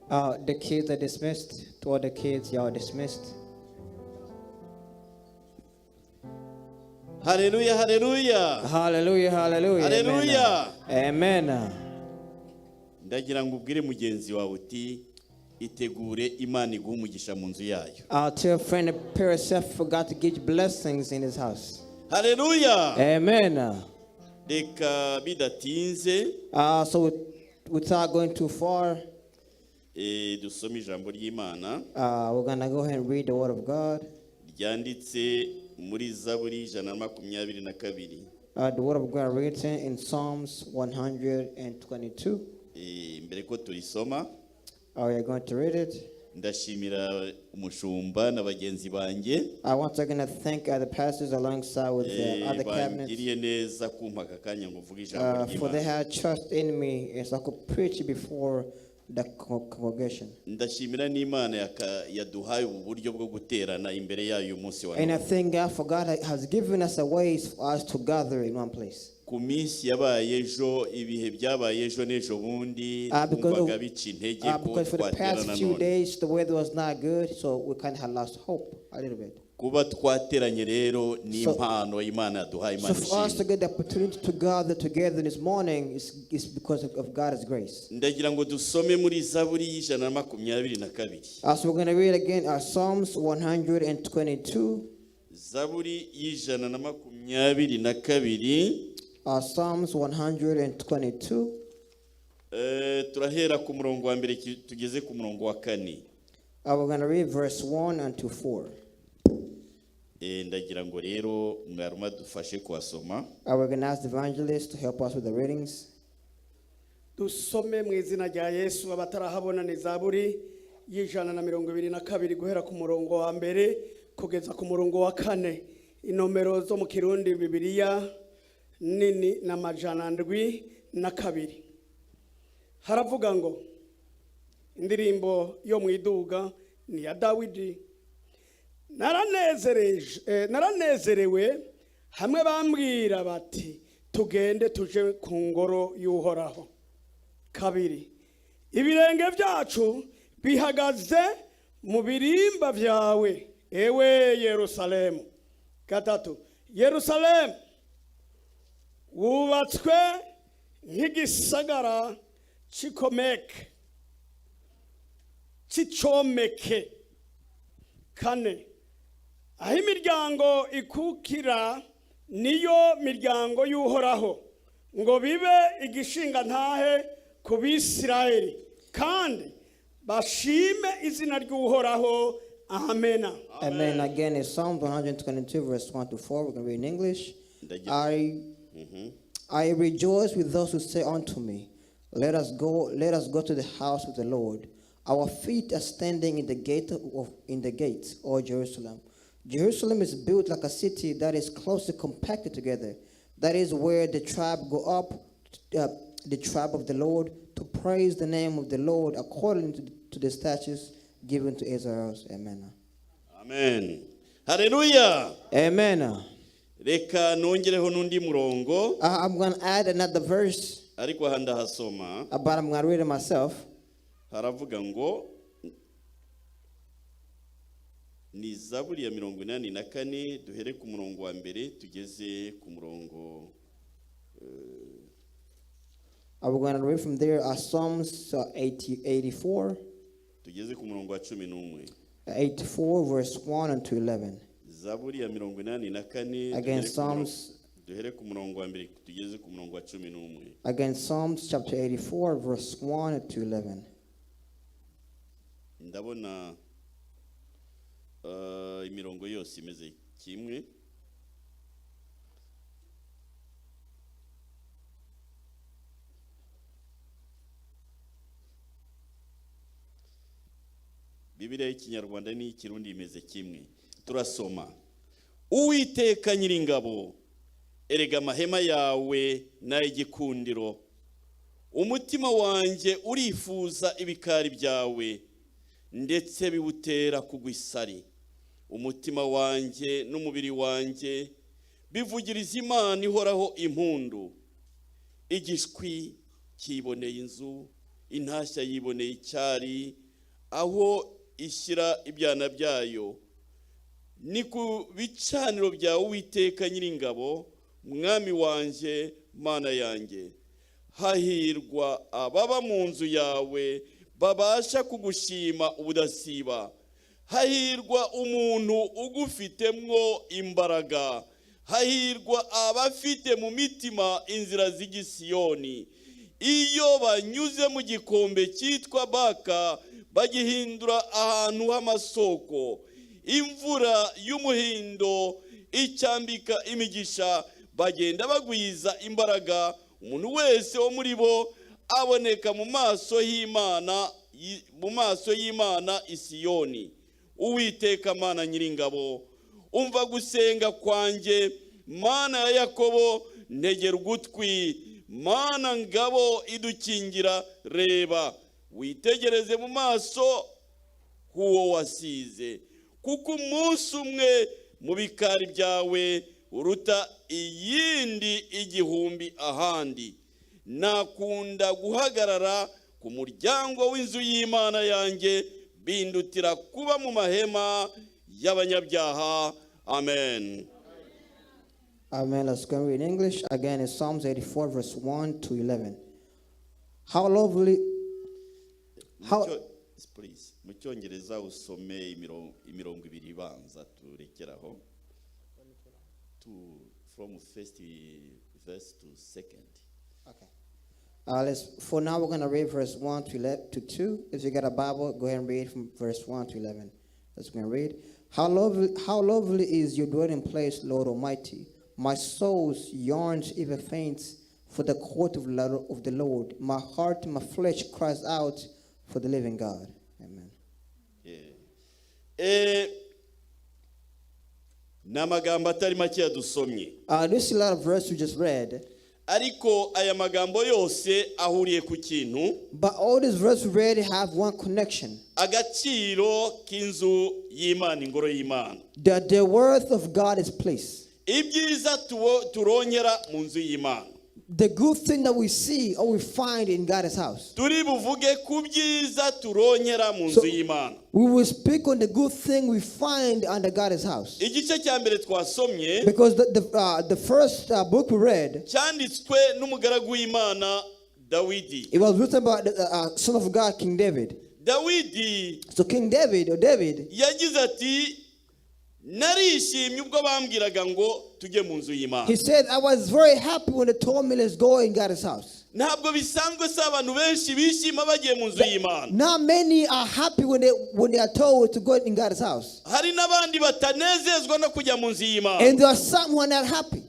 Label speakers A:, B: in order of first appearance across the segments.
A: The kids are dismissed. To all the kids, y'all dismissed.
B: Hallelujah, hallelujah.
A: Hallelujah, hallelujah.
B: Hallelujah.
A: Amen.
B: Ndagira ngo ubwire mugenzi wawe uti itegure Imana iguha umugisha mu nzu yayo.
A: Tell a friend to prepare yourself for God to give you blessings in his house.
B: Hallelujah.
A: Amen.
B: Reka bidatinze.
A: So without going too far,
B: dusome ijambo ry'Imana.
A: We're going to go ahead and read the word of God.
B: Ryanditse muri Zaburi 122.
A: The word of God written in Psalms 122.
B: Mbere ko turisoma.
A: We are going to read it.
B: Ndashimira umushumba n'abagenzi banjye.
A: I want to thank the pastors alongside with the other cabinets.
B: neza kumpa akanya ngo mvuge ijambo ry'Imana.
A: For they had trust in me as I could preach before the congregation.
B: Ndashimira n'Imana yaduhaye uburyo bwo guterana imbere yayo umunsi wa
A: And I thank God for God has given us a way for us to gather in one place.
B: Ku minsi yabaye ejo ibihe byabaye ejo n'ejo bundi kumvaga bica intege ko
A: because for the past few days the weather was not good, so we kind of had lost hope a little bit.
B: Kuba twateranye rero ni impano Imana yaduhaye.
A: So for us to get the opportunity to gather together this morning is because of God's grace.
B: Ndagira ngo dusome muri Zaburi y'122.
A: So we're going to read again Psalms 122.
B: Zaburi y'122.
A: Psalms 122.
B: Turahera ku murongo wa mbere tugeze ku murongo wa 4.
A: We're going to read verse 1 until 4.
B: Ndagira ngo rero mwaruma dufashe kuasoma.
A: We're going to ask the evangelists to help us with the readings.
C: Dusome mu izina rya Yesu. Abatarahabona ni Zaburi y'122 guhera ku murongo wa mbere kugeza ku murongo wa 4. Inomero zo mu Kirundi Bibiliya nini na majana ndwi na kabiri. Haravuga ngo indirimbo yo mwiduga ni ya Dawidi. Naranezerewe hamwe bambwira bati tugende tuje ku ngoro y'Uhoraho. Kabiri, ibirenge byacu bihagaze mu birimba byawe ewe Yerusalemu. Gatatu, Yerusalemu wubatswe nk'igisagara cy'icomeke. Kane, aho imiryango ikukira niyo miryango y'Uhoraho ngo bibe igishinga ntahe ku Bisirayeli kandi bashime izina ry'Uhoraho. Amen.
A: Amen. Again, in Psalm 122, verse 1 to 4, we're going to read in English. I rejoice with those who say unto me, let us go to the house of the Lord. Our feet are standing in the gate, O Jerusalem. Jerusalem is built like a city that is closely compacted together. That is where the tribe go up, the tribe of the Lord, to praise the name of the Lord according to the statutes given to Israel. Amen.
B: Amen. Hallelujah.
A: Amen.
B: Reka nongereho nundi murongo.
A: I'm going to add another verse.
B: Ariko handa hasoma.
A: But I'm going to read it myself.
B: Haravuga ngo ni Zaburi ya 184 duhere ku murongo wa mbere tugeze ku murongo
A: We're going to read from there Psalms 84
B: tugeze ku murongo wa 11.
A: 84 verse 1 until 11.
B: Zaburi ya 184
A: again Psalms
B: duhere ku murongo wa mbere tugeze ku murongo wa 11.
A: Again Psalms chapter 84 verse 1 to 11.
B: Ndabona imirongo yose imeze kimwe. Bibiliya y'Ikinyarwanda n'Ikirundi imeze kimwe. Turasoma. Uwiteka Nyiringabo, erega amahema yawe n'ay'igikundiro. Umutima wanjye urifuza ibikari byawe, ndetse biwutera kugwa isari. Umutima wanjye n'umubiri wanjye bivugiriza Imana ihoraho impundu. Igishwi kiboneye inzu, intashya yiboneye icyari aho ishyira ibyana byayo. Ni ku bicaniro byawe Uwiteka Nyiringabo, mwami wanjye, mana yanjye. Hahirwa ababa mu nzu yawe babasha kugushima ubudasiba. Hahirwa umuntu ugufitemwo imbaraga. Hahirwa abafite mu mitima inzira z'igisiyoni. Iyo banyuze mu gikombe cyitwa Baka bagihindura ahantu h'amasoko. Imvura y'umuhindo icyambika imigisha, bagenda bagwiza imbaraga. Umuntu wese wo muri bo aboneka mu maso y'Imana Isiyoni. Uwiteka Mana Nyiringabo, umva gusenga kwanjye, Mana ya Yakobo, ntegera ugutwi. Mana ngabo idukingira, reba witegereze mu maso h'uwo wasize, kuko umunsi umwe mu bikari byawe uruta iyindi igihumbi ahandi. Nakunda guhagarara ku muryango w'inzu y'Imana yanjye, bindutira kuba mu mahema y'abanyabyaha. Amen.
A: Amen. Let's go in English. Again, in Psalms 84, verse 1 to 11. How lovely...
B: Please, mu Cyongereza usome imirongo ibiri ibanza turekeraho. From first verse to second.
A: Okay. For now, we're going to read verse 1 to 2. If you got a Bible, go ahead and read from verse 1 to 11. Let's go and read. How lovely is your dwelling place, Lord Almighty. My soul yearns, even faints, for the court of the Lord. My heart and my flesh cries out for the living God. Amen.
B: N'amagambo atari make yadusomye.
A: This is a lot of verses we just read.
B: Ariko aya magambo yose ahuriye ku kintu.
A: But all these verses we read have one connection.
B: Agaciro k'inzu y'Imana, ingoro y'Imana.
A: That the worth of God is placed.
B: Ibyiza turonkera mu nzu y'Imana.
A: The good thing that we see or we find in God's house.
B: Turi buvuge ku byiza turonkera mu nzu y'Imana.
A: We will speak on the good thing we find under God's house.
B: Igice cya mbere twasomye,
A: because the first book we read,
B: cyanditswe n'umugaragu w'Imana Dawidi.
A: It was written by the son of God, King David.
B: Dawidi,
A: so King David
B: yagize ati, narishimye ubwo bambwiraga ngo tujye mu nzu y'Imana.
A: He said, I was very happy when they told me let's go in God's house.
B: Ntabwo bisanzwe se abantu benshi bishima bagiye mu nzu y'Imana.
A: Not many are happy when they are told to go in God's house.
B: Hari n'abandi batanezezwa no kujya mu nzu y'Imana.
A: And there are some who are not happy.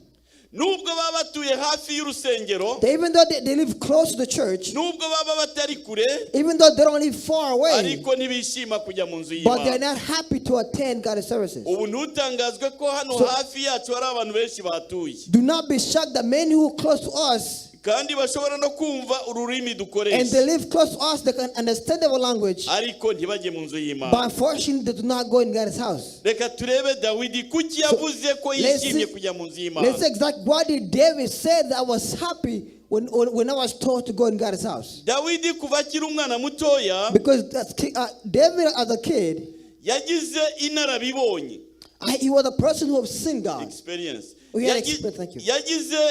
B: Nubwo baba batuye hafi y'urusengero,
A: even though they live close to the church,
B: nubwo baba batari kure,
A: even though they don't live far away,
B: ariko ntibishima kujya mu nzu y'Imana.
A: But they are not happy to attend God's services.
B: Ubu ntutangazwe ko hano hafi yacu hari abantu benshi batuye.
A: Do not be shocked that many who are close to us,
B: kandi bashobora no kumva ururimi dukoresha,
A: and they live close to us, they can understand our language,
B: ariko ntibajye mu nzu y'Imana.
A: But unfortunately they do not go in God's house.
B: Reka turebe Dawidi kuki yavuze ko yishimye kujya mu nzu y'Imana.
A: Let's see exactly what did David say that I was happy when I was told to go in God's house.
B: Dawidi kuva akiri umwana mutoya,
A: because David as a kid,
B: yagize inarabibonye.
A: He was a person who has seen God.
B: Experience.
A: Thank you.
B: Yagize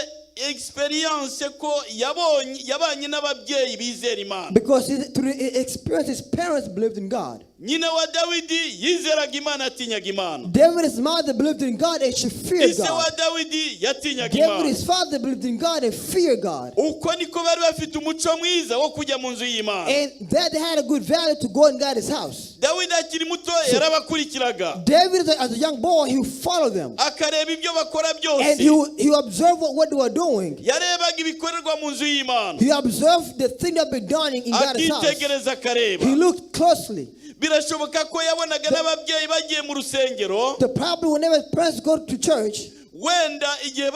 B: experience ko yabanye n'ababyeyi bizera Imana.
A: Because through experience his parents believed in God.
B: Nyina wa Dawidi yizeraga Imana, atinyaga Imana.
A: David's mother believed in God and she feared God.
B: Ise wa Dawidi yatinyaga Imana.
A: David's father believed in God and feared God.
B: Uko niko bari bafite umuco mwiza wo kujya mu nzu y'Imana.
A: And that they had a good value to go in God's house.
B: Dawidi akiri muto yarabakurikiraga.
A: David as a young boy, he followed them.
B: Akareba ibyo bakora byose.
A: And he observed what they were doing.
B: Yarebaga ibikorerwa mu nzu y'Imana.
A: He observed the thing that been done in God's house.
B: Akitegereza akareba.
A: He looked closely.
B: Birashoboka ko yabonaga n'ababyeyi bagiye mu rusengero.
A: The problem whenever parents go to church,
B: wenda igihe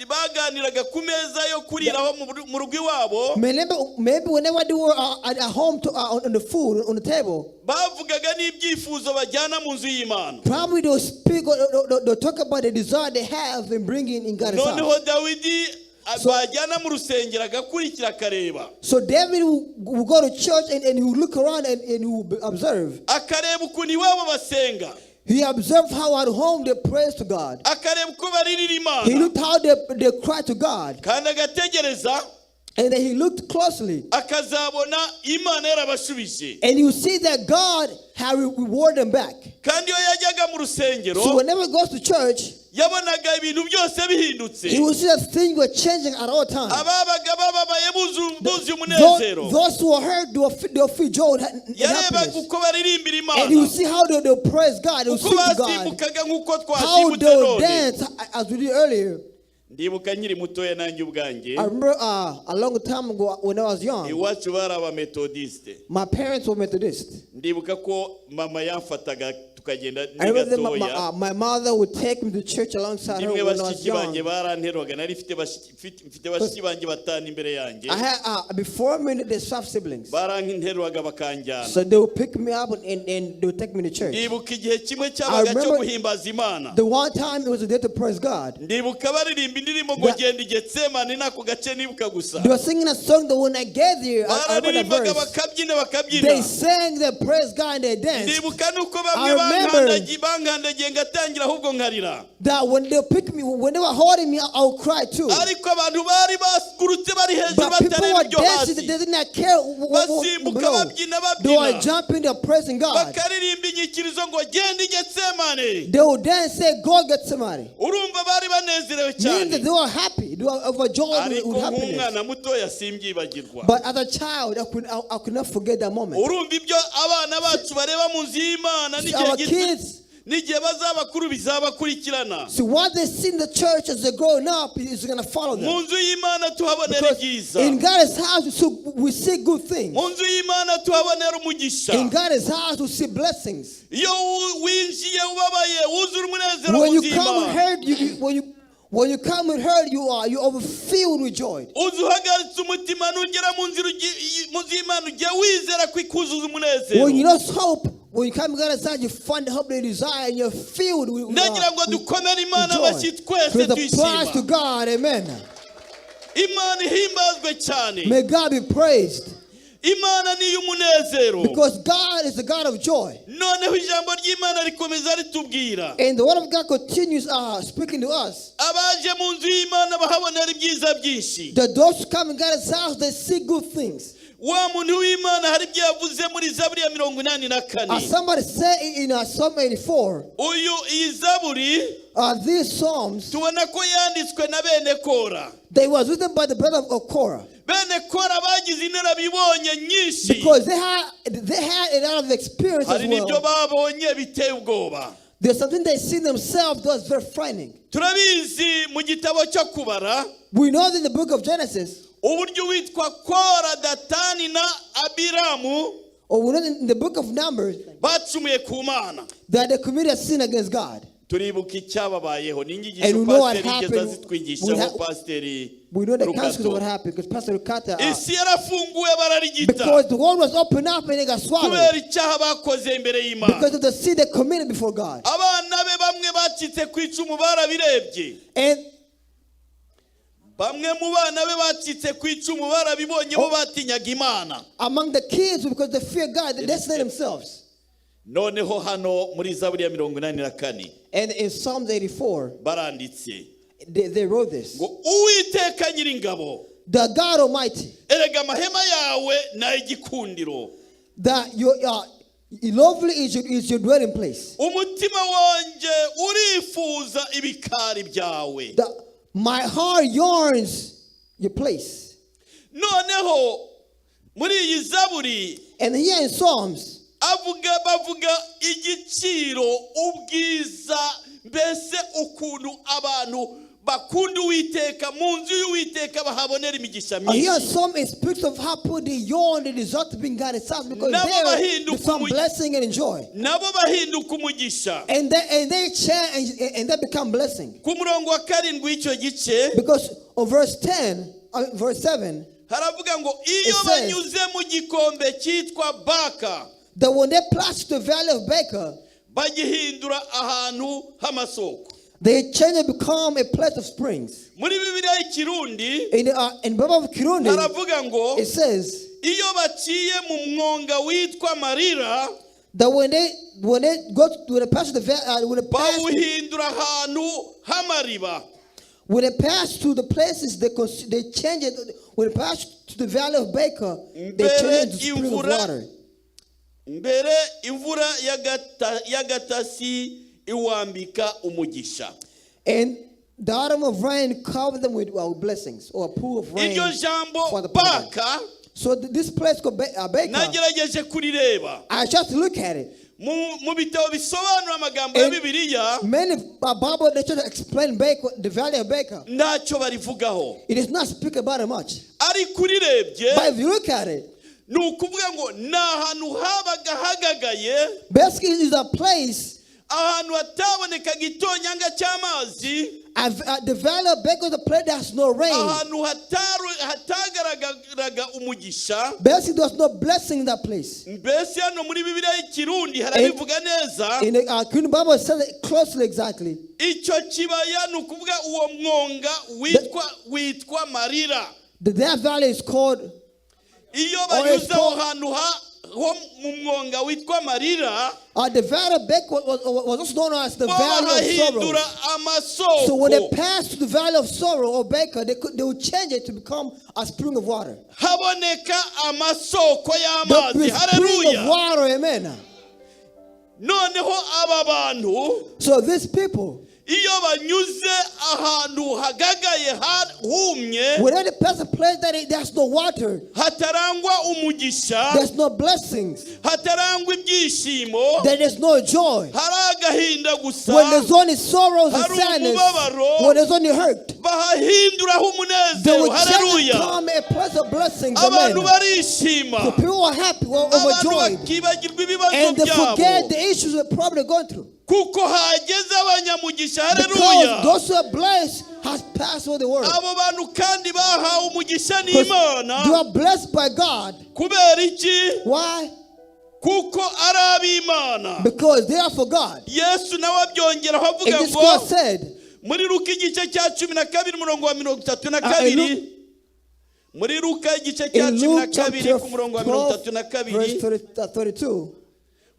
B: baganiraga ku meza yo kuriraho mu rugo iwabo,
A: maybe whenever they were at home on the food on the table,
B: bavugaga n'ibyifuzo bajyana mu nzu y'Imana.
A: Probably they'll speak or they'll talk about the desire they have in bringing in God's house.
B: Noneho Dawidi bajyana mu rusengero agakurikira akareba.
A: So David will go to church and he will look around and he will observe.
B: Akareba ukuntu iwabo basenga.
A: He observed how at home they praise to God.
B: Akareba uko baririra Imana.
A: He looked how they cry to God.
B: Kandi agategereza.
A: And then he looked closely.
B: Akazabona Imana yarabashubije.
A: And you see that God had rewarded them back.
B: Kandi iyo yajyaga mu rusengero.
A: So whenever he goes to church,
B: yabonaga ibintu byose bihindutse.
A: he will see that things were changing at all times.
B: Ababaga bababaye buzuye umunezero.
A: Those who were hurt, they'll feel joy and happiness.
B: uko baririmbira Imana.
A: And you see how they'll praise God, they'll sing to God.
B: basimbukaga nk'uko
A: How
B: twasimbutse
A: they'll
B: none.
A: dance, as we did earlier.
B: Ndibuka nkiri mutoya nanjye ubwanjye.
A: I remember a long time ago when I was young,
B: iwacu bari abametodiste.
A: my parents were Methodist.
B: Ndibuka ko mama yamfataga tukagenda
A: I remember
B: nigatoya.
A: my mother would take me to church alongside her
B: Ndimwe
A: when I was
B: bashiki banjye
A: young.
B: baranterwaga nari mfite bashiki banjye batanu imbere yanjye.
A: I had before me there's 5 siblings.
B: Baranterwaga bakanjyana.
A: So they would pick me up and they would take me to church.
B: Ndibuka igihe kimwe cyabaga cyo guhimbaza Imana.
A: The one time it was a day to praise God.
B: Ndibuka baririmba indirimbo ngo genda Getsemani nako gace nibuka gusa.
A: They were singing a song that when I get there, I read a verse.
B: bakabyina.
A: They sang, they praised God, and they danced.
B: Ndibuka nuko
A: I
B: bamwe bankandagiye ngatangira ahubwo nkarira.
A: That when they picked me, when they were holding me, I would cry too.
B: Ariko abantu bari basgurutse bari hejuru
A: But people
B: batareba
A: were
B: ibyo
A: dancing,
B: hasi.
A: they did not care
B: Basimbuka
A: below.
B: babyina
A: They were jumping, they were praising God.
B: bakaririmba inyikirizo ngo genda Getsemani.
A: They would dance, say, go get somebody.
B: Urumva bari banezerewe
A: Meaning that
B: cyane.
A: they were happy, they were overjoyed
B: Ariko
A: with happiness.
B: nk'umwana mutoya simbyibagirwa.
A: But as a child, I could not forget that moment.
B: Urumva ibyo abana bacu bareba mu nzu y'Imana
A: Our kids,
B: n'igihe bazabakuru bizabakurikirana.
A: so what they see in the church as they're growing up is going to follow them.
B: Mu nzu y'Imana tuhabonera
A: Because
B: ibyiza.
A: in God's house, so we see good things.
B: Mu nzu y'Imana tuhabonera umugisha.
A: In God's house, we see blessings.
B: Iyo winjiye ubabaye wuzura umunezero
A: When
B: mu
A: you
B: nzu
A: come
B: y'Imana.
A: hurt, when you come with hurt, you overfilled with joy.
B: Uzuhagaritse umutima nugera mu nzu y'Imana ujya wizera ko ikuzuza umunezero.
A: When you lost hope, when you come to God's side, you find the hope they desire, and you're filled with
B: Ndagira ngo dukomere Imana
A: joy.
B: amashyi twese
A: Praise the praise to
B: twishima.
A: God, amen.
B: Imana ihimbazwe cyane.
A: May God be praised.
B: Imana ni iy'umunezero.
A: Because God is the God of joy.
B: Noneho ijambo ry'Imana rikomeza ritubwira.
A: And the word of God continues speaking to us.
B: Abaje mu nzu y'Imana bahabonera ibyiza byinshi.
A: That those who come in God's house, they see good things.
B: Wa muntu w'Imana hari ibyo yavuze muri Zaburi ya 84.
A: As somebody said in Psalm 84,
B: iyi Zaburi
A: these Psalms,
B: tubona ko yanditswe na bene Kora.
A: they was written by the brother of Korah.
B: Bene Kora bagize inarabibonye nyinshi.
A: Because they had a lot of experience as
B: Hari n'ibyo
A: well.
B: babonye biteye ubwoba.
A: There's something they see themselves that was very frightening.
B: Turabizi mu gitabo cyo kubara.
A: We know that in the book of Genesis,
B: uburyo witwa Kora, Datani na Abiramu
A: or we know in the book of Numbers,
B: bacumuye ku Mana.
A: that they committed a sin against God.
B: Turibuka icyababayeho n'inyigisho
A: And we know what
B: pasiteri
A: happened.
B: igeze zitwigishaho pasiteri
A: We know the consequence of what
B: Rukato.
A: happened because Pastor Rukata,
B: Isi yarafunguwe bararigita
A: because the world was opened up and they got swallowed
B: kubera icyaha bakoze imbere y'Imana.
A: because of the sin they committed before God.
B: Abana be bamwe bacitse ku icumu barabirebye.
A: And
B: Bamwe mu bana be bacitse ku icumu barabibonye bo batinyaga Imana.
A: among the kids, because they fear God, they slay themselves.
B: Noneho hano muri Zaburi ya 84
A: And in Psalms 84,
B: baranditse
A: they wrote this.
B: ngo Uwiteka Nyiringabo,
A: The God Almighty,
B: erega amahema yawe na igikundiro,
A: that lovely is your dwelling place.
B: umutima wanje urifuza ibikari byawe.
A: My heart yearns your place.
B: Noneho muri iyi Zaburi
A: And here in Psalms,
B: bavuga igiciro, ubwiza, mbese ukuntu abantu bakunda Uwiteka, mu nzu y'Uwiteka bahabonera imigisha
A: here
B: myinshi.
A: Psalm speaks of how people they yearn, they desire to be in God's house because
B: Nabo
A: there
B: bahinduka
A: they found blessing and joy.
B: Nabo bahinduka umugisha.
A: And they change and they become blessing.
B: Ku murongo wa 7 w'icyo gice
A: Because on verse 7,
B: haravuga ngo iyo
A: it says,
B: banyuze mu gikombe cyitwa Baka,
A: that when they passed the valley of Baker,
B: bagihindura ahantu h'amasoko.
A: They change and become a place of springs.
B: muri Bibiliya y'Ikirundi
A: In Bible of Kirundi,
B: haravuga ngo
A: it says
B: iyo baciye mu mwonga witwa Marira
A: that when they pass to the
B: bawuhindura ahantu h'amariba.
A: when they pass to the places they change it. When they pass to the valley of Baker, they change it to spring of water.
B: Mbere imvura y'agatasi iwambika umugisha.
A: And the autumn of rain covered them with blessings, or a pool of rain.
B: Iryo jambo
A: for the
B: Baka
A: So this place called Baker,
B: nagerageje kurireba.
A: I just look at it.
B: Mu bitabo bisobanura amagambo ya Bibiliya
A: Many Bible they try to explain Baker, the valley of Baker.
B: ntacyo barivugaho.
A: It is not speak about it much.
B: Ariko urirebye
A: But if you look at it,
B: ni ukuvuga ngo ni ahantu habaga hagagaye,
A: basically it is a place.
B: ahantu hatabonekaga igitonyanga cy'amazi,
A: The valley of Baker is a place that has no rain.
B: ahantu hatagaragaraga umugisha.
A: Basically, there was no blessing in that place.
B: Mbese hano muri Bibiliya y'Ikirundi harabivuga neza.
A: In the Kirundi Bible, it says it closely exactly.
B: Icyo kibaya ni ukuvuga uwo mwonga witwa Marira.
A: That valley is called.
B: Iyo banyuze aho hantu ho mu mwonga witwa Marira,
A: The valley of Baker was also known as the valley of sorrow. So when they passed to the valley of sorrow or Baker, they would change it to become a spring of water.
B: haboneka amasoko y'amazi.
A: The spring of water, amen.
B: Noneho aba bantu
A: So these people,
B: iyo banyuze ahantu hagagaye humye,
A: whenever they pass a place that there's no water,
B: hatarangwa umugisha,
A: there's no blessings,
B: hatarangwa ibyishimo,
A: there is no joy.
B: hari agahinda gusa,
A: When there's only sorrows and
B: hari
A: sadness,
B: umubabaro,
A: when there's only hurt,
B: bahahinduraho
A: they
B: umunezero.
A: will change
B: Haleluya.
A: become a place of blessings.
B: Abantu
A: Amen.
B: barishima,
A: So people are happy or
B: abantu
A: overjoyed,
B: bakibagirwa ibibazo
A: and they forget
B: byabo,
A: the issues they're probably going through.
B: kuko hageze abanyamugisha.
A: Because
B: Haleluya.
A: those who are blessed has passed over the world.
B: Abo bantu kandi bahawe umugisha
A: Because
B: n'Imana.
A: you are blessed by God.
B: Kubera iki?
A: Why?
B: Kuko ari ab'Imana.
A: Because they are for God.
B: Yesu nawe abyongeraho
A: And
B: avuga
A: this
B: ngo
A: God said,
B: muri Luka igice cya 12 umurongo wa 32, muri Luka igice cya
A: in Luke
B: 12
A: chapter
B: ku murongo wa
A: 12, verse 32,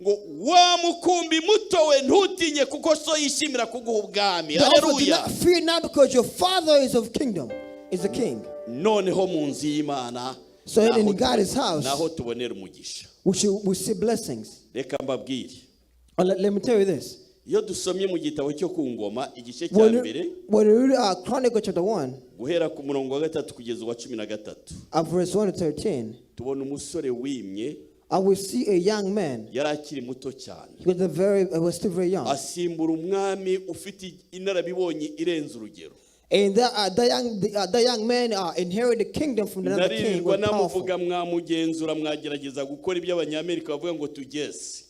B: ngo wa mukumbi muto we ntutinye kuko so yishimira kuguha ubwami.
A: the offer, do
B: Haleluya.
A: not fear not, because your Father is of kingdom, is the King.
B: Noneho mu nzu y'Imana
A: So in God's house,
B: naho tubonera umugisha.
A: we see blessings.
B: Reka mbabwire,
A: Let me tell you this.
B: iyo dusomye mu gitabo cyo ku ngoma igice cya
A: When
B: mbere
A: you read Chronicle chapter 1,
B: guhera ku murongo wa 3 kugeza wa 13,
A: verse 1 to 13,
B: tubona umusore wimye,
A: I will see a young man.
B: yari akiri muto cyane,
A: He was still very young.
B: asimbura umwami ufite inarabibonye irenze urugero.
A: And the young man inherited the kingdom from another king.
B: Narirwa
A: Was powerful.
B: namuvuga mwamugenzura mwagerageza gukora ibyo abanyamerika bavuga ngo tugeze.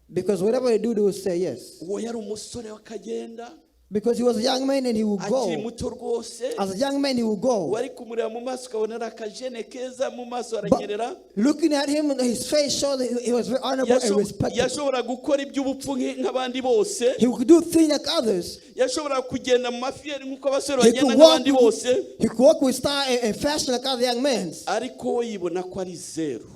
A: Because whatever they do, they will say yes.
B: Uwo yari umusore wakagenda,
A: Because he was a young man and he would
B: akiri
A: go.
B: muto rwose,
A: As a young man, he would go.
B: wari kumureba mu maso ukabona ari akajene keza mu maso
A: But
B: aranyerera.
A: looking at him, his face showed that he was very honorable and respected.
B: Yashobora gukora iby'ubupfu nk'abandi bose,
A: He could do things like others.
B: yashobora kugenda mu mafiyeri nk'uko abasore
A: He
B: bagenda
A: could walk
B: nk'abandi bose,
A: with style and fashion like other young men.
B: ariko we yibona ko ari zeru.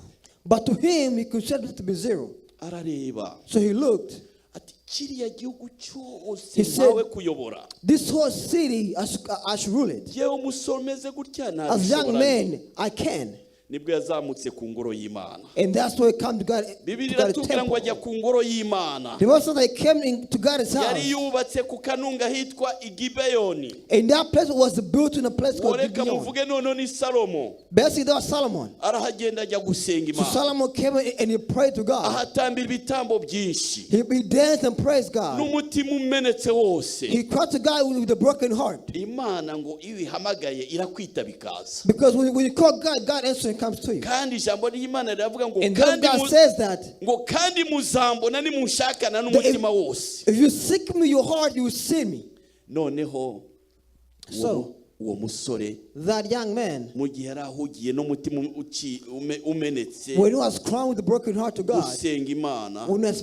A: But to him, he considered it to be zero.
B: Arareba
A: So he looked.
B: ati kiriya gihugu cyose
A: He said,
B: ntawe kuyobora.
A: This whole city, I should rule it.
B: Yewe umusore umeze gutya
A: As a young
B: ntabishobora.
A: man, I can.
B: Nibwo yazamutse ku ngoro y'Imana.
A: And that's why he came to God.
B: Bibiri
A: To God's
B: iratubwira ngo
A: temple.
B: ajya ku ngoro y'Imana.
A: The Bible says they came into God's
B: Yari
A: house.
B: yubatse ku kanunga hitwa Igibeyoni.
A: And that place was built in a place called
B: Reka
A: Gibeon.
B: muvuge noneho ni Salomo.
A: Basically, that was Solomon.
B: Arahagenda ajya gusenga
A: So
B: Imana.
A: Solomon came and he prayed to God.
B: Ahatambira ibitambo byinshi.
A: He danced and praised God.
B: N'umutima umenetse wose.
A: He cried to God with a broken heart.
B: Imana ngo iyo ihamagaye irakwita bikaza.
A: Because when you call God, God answers and comes to you.
B: Kandi ijambo ry'Imana riravuga ngo
A: And then God says that
B: kandi muzambona nimunshakana n'umutima wose.
A: if you seek me your heart, you will see me.
B: Noneho
A: So
B: uwo musore
A: that young man,
B: mu gihe yari ahugiye n'umutima umenetse
A: when he was crying with a broken heart to God,
B: gusenga Imana,
A: when he was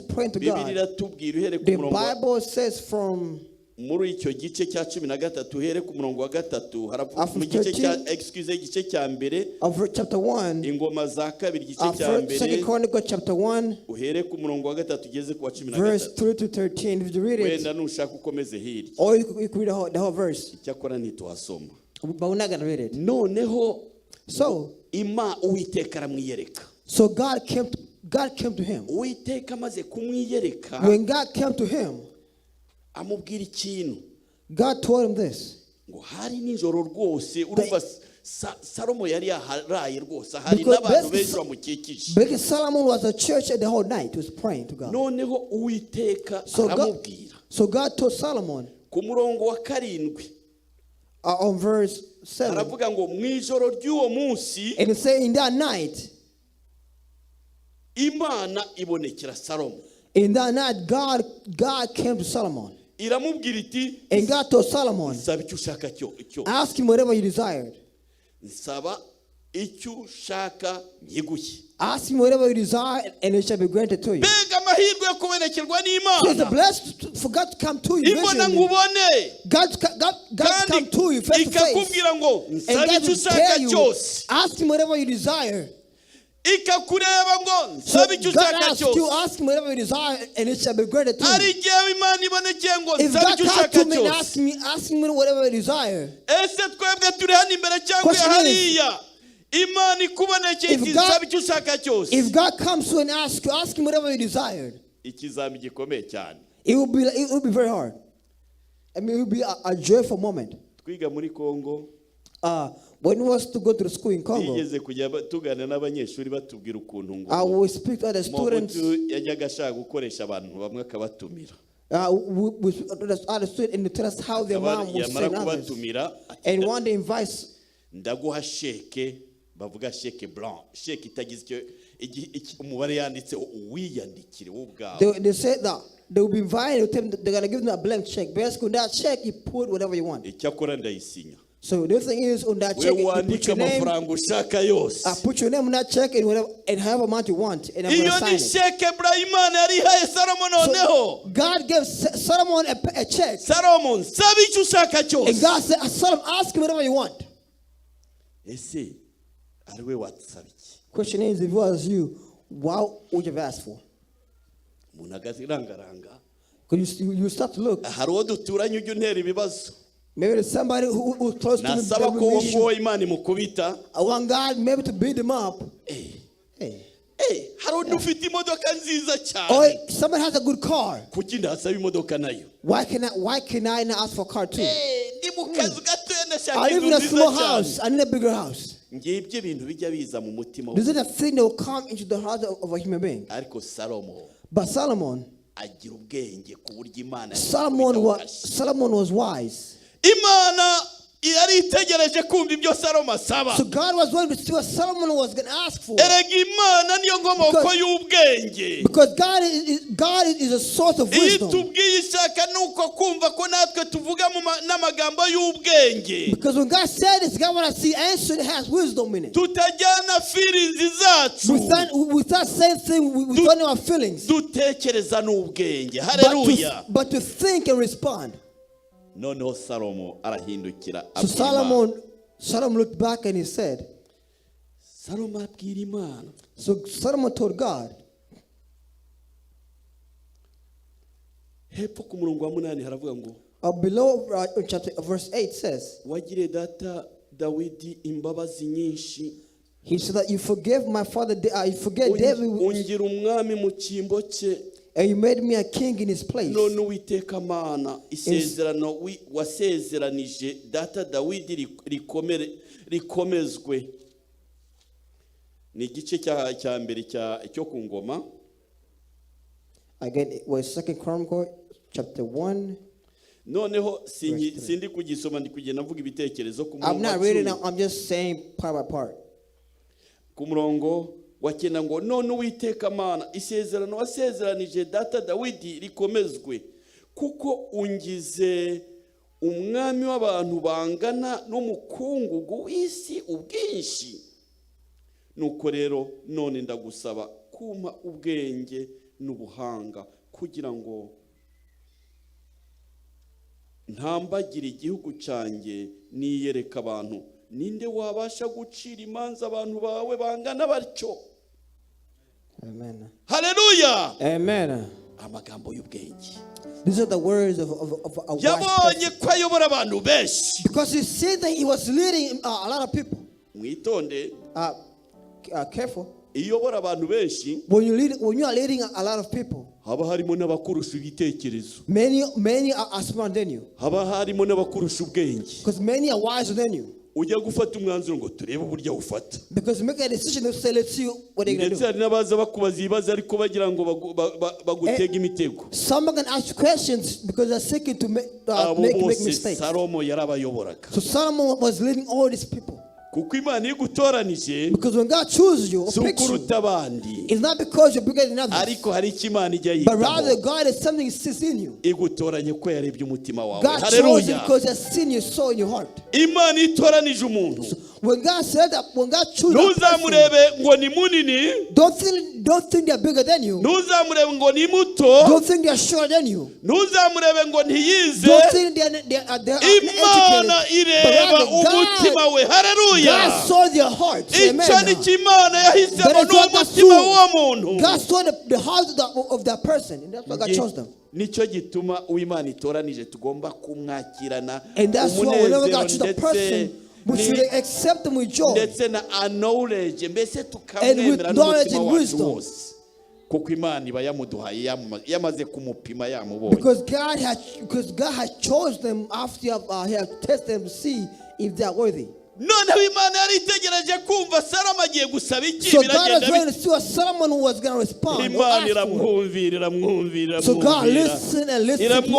A: praying to
B: Bibiri
A: God,
B: iratubwira uhere ku
A: the
B: murongo
A: Bible says from
B: muri icyo gice cya 13 here ku murongo wa 3 haravuga
A: After
B: mu gice cya
A: 13,
B: igice cya mbere
A: of chapter 1,
B: ingoma za kabiri igice
A: of
B: cya mbere
A: 2 Chronicles chapter 1,
B: uhere ku murongo wa 3 ugeze ku wa
A: verse
B: 13
A: 3 to 13. If you read it,
B: wenda nushaka ukomeze hirya
A: or you could read the whole verse,
B: cyakora ntituhasoma.
A: but we're not going to read it.
B: Noneho
A: So
B: Uwiteka aramwiyereka.
A: God came to him.
B: Uwiteka amaze kumwiyereka
A: When God came to him,
B: amubwira ikintu
A: God told him this.
B: ngo hari nijoro rwose urumva Salomo yari yaharaye rwose hari
A: Because
B: n'abantu benshi bamukikije.
A: Because Solomon was a church the whole night, was praying to God.
B: Noneho Uwiteka aramubwira.
A: So God told Solomon
B: Ku murongo wa 7
A: on verse 7,
B: aravuga ngo mu ijoro ry'uwo munsi
A: and it said in that night,
B: Imana ibonekera Salomo.
A: in that night God came to Solomon.
B: Iramubwira iti
A: And God told Solomon,
B: nsaba icyo ushaka cyo.
A: ask him whatever you desired.
B: Nsaba icyo ushaka nyiguye.
A: Ask him whatever you desire, and it shall be granted to you.
B: Mbega amahirwe yo kubonekerwa
A: So it's a
B: n'Imana.
A: blessed for God to come to you.
B: Ibona
A: eventually.
B: nkubone
A: God come to you face to face.
B: ikakubwira ngo
A: And
B: nsaba
A: God
B: icyo
A: will
B: ushaka
A: tell you,
B: cyose.
A: ask him whatever you desire.
B: Ikakureba ngo
A: So
B: nsaba icyo
A: God
B: ushaka
A: asks you,
B: cyose.
A: ask him whatever you desire, and it shall be granted to
B: Ari
A: you.
B: igihe Imana ibonekeye ngo
A: If
B: nsaba
A: God
B: icyo
A: comes
B: ushaka
A: to me and
B: cyose.
A: ask me whatever you desire,
B: Ese twebwe turi hano imbere cyangwa
A: Question is,
B: hariya? Imana ikubonekeye
A: if
B: iti
A: God-
B: nsaba icyo ushaka cyose.
A: if God comes to you and ask him whatever you desired,
B: Ikizami gikomeye cyane.
A: it will be very hard. I mean, it will be a joyful moment.
B: Twiga muri Kongo
A: When we was to go to the school in Congo,
B: bigeze kujya tugana n'abanyeshuri batubwira ukuntu ngo
A: I will speak to other students.
B: Mobutu yajyaga ashaka gukoresha abantu bamwe akabatumira.
A: We other students and they tell us how their mom was
B: Yamara
A: saying others.
B: kubatumira
A: And one day invites,
B: ndaguha sheke bavuga sheke blanc sheke itagize icyo umubare yanditse uwiyandikire wo ubwawe.
A: they said that they will be invited. They're going to give them a blank check. Basically, on that check, you put whatever you want.
B: Icyakora ndayisinya.
A: So the thing is, on that
B: We
A: check, you put
B: wandika
A: your name.
B: amafaranga ushaka yose.
A: I put your name on that check and whatever, and however amount you want, and I'm going
B: Iyo
A: to
B: ni
A: sign it.
B: sheke Brahimana yari ihaye Salomo noneho.
A: So God gave Solomon a check,
B: Salomo nsaba icyo ushaka
A: and
B: cyose.
A: God said, Solomon, ask him whatever you want.
B: Ese ari we watsaba iki?
A: Question is, if it was you, what would you have asked for?
B: Umuntu agarangaranga.
A: Because you start to look.
B: Hari uwo duturanye ujya untera ibibazo.
A: Maybe there's somebody who's close to me.
B: Nasaba ko uwo nguwo Imana imukubita.
A: I want God maybe to beat them up.
B: Hari undi ufite imodoka nziza
A: Or
B: cyane.
A: somebody has a good car.
B: Kuki ndasaba imodoka nayo?
A: Why can I not ask for a car too?
B: Ndi mu kazu gatoya ndashaka
A: I live in
B: inzu
A: a
B: nziza
A: small
B: cyane.
A: house. I need a bigger house.
B: Ngibyo ibintu bijya biza mu mutima
A: This is a thing that will come into the heart of a human being.
B: ariko Salomo
A: But Solomon
B: agira ubwenge ku buryo Imana
A: Solomon was wise.
B: Imana yari itegereje kumva ibyo Salomo asaba.
A: So God was wanting to see what Solomon was going to ask for.
B: Erega Imana niyo nkomoko y'ubwenge.
A: Because God is a source of
B: Iyo
A: wisdom.
B: tubwiye ishaka nuko kumva ko natwe tuvuga n'amagambo y'ubwenge.
A: Because when God said this, God wants to see answer that has wisdom in it.
B: Tutajyana feelings zacu.
A: Without saying things without our feelings.
B: Dutekereza n'ubwenge. Haleluya.
A: But to think and respond.
B: Noneho Salomo arahindukira
A: So Solomon looked back and he said,
B: Salomo abwira Imana.
A: so Solomon told God,
B: Hepfo ku murongo wa 8 haravuga ngo
A: below verse 8 says,
B: wagire data Dawidi imbabazi nyinshi.
A: he said that you forgave my father, you forget David,
B: Ungira umwami mu cyimbo cye.
A: and you made me a king in his place.
B: None Uwiteka Mana isezerano wasezeranije data Dawidi rikomezwe. Ni igice cya mbere cyo ku ngoma.
A: Again, it was 2 Chronicles chapter 1.
B: Noneho sindi kugisoma ndi kugenda mvuga ibitekerezo ku murongo.
A: I'm not reading now, I'm just saying part by part.
B: Ku murongo wakena ngo none Uwiteka Mana isezerano wasezeranije data Dawidi rikomezwe kuko ungize umwami w'abantu bangana n'umukungugu w'isi ubwinshi. Nuko rero none ndagusaba kumpa ubwenge n'ubuhanga kugira ngo ntambagira igihugu cyanjye niyereka abantu, ninde wabasha gucira imanza abantu bawe bangana batyo?
A: Amen.
B: Haleluya.
A: Amen.
B: Amagambo y'ubwenge.
A: These are the words of a wise
B: Yabonye
A: person.
B: ko ayobora abantu benshi.
A: Because he said that he was leading a lot of people.
B: Mwitonde.
A: Careful.
B: Iyobora abantu benshi.
A: When you are leading a lot of people,
B: haba harimo n'abakurusha ibitekerezo.
A: Many are smarter than you.
B: Haba harimo n'abakurusha ubwenge.
A: Because many are wiser than you.
B: Ujya gufata umwanzuro ngo turebe uburyo ufata.
A: Because you make a decision to say, let's see what they're going to do.
B: Ndetse hari n'abaza bakubaza ibibazo ariko bagira ngo bagutega imitego.
A: Some can ask questions because they're seeking to make mistakes.
B: Salomo yarabayoboraga.
A: So Solomon was leading all these people.
B: Kuko Imana igutoranije,
A: because when God chooses you, it's not because you're bigger than others,
B: ariko hari Imana ijya
A: but rather God is something that sits in you.
B: Igutoranye ko yarebye umutima wawe.
A: God chose you because He has seen your soul in your heart.
B: Imana itoranije umuntu.
A: When God said that, when God chose
B: ntuzamurebe ngo ni munini,
A: don't think they're bigger than you.
B: ntuzamurebe ngo ni muto,
A: don't think they're shorter than you.
B: ntuzamurebe ngo ntiyize.
A: don't think they're
B: Imana ireba umutima we. Haleluya.
A: God saw their hearts. Amen. God saw the heart of that person, and that's why God chose them.
B: Nicyo gituma uw'Imana itoranije tugomba kumwakirana
A: umunezero ndetse we should accept them with joy
B: knowledge, mbese tukamwemera n'umutima wacu wose, kuko Imana iba yamuduhaye yamaze kumupima yamubonye.
A: Because God has chosen them after He has tested them to see if they are worthy.
B: Noneho Imana yari itegereje kumva Salomo agiye gusaba iki.
A: So God was ready to see what Solomon was going to respond.
B: Imana iramwumvira.
A: So God listened and listened to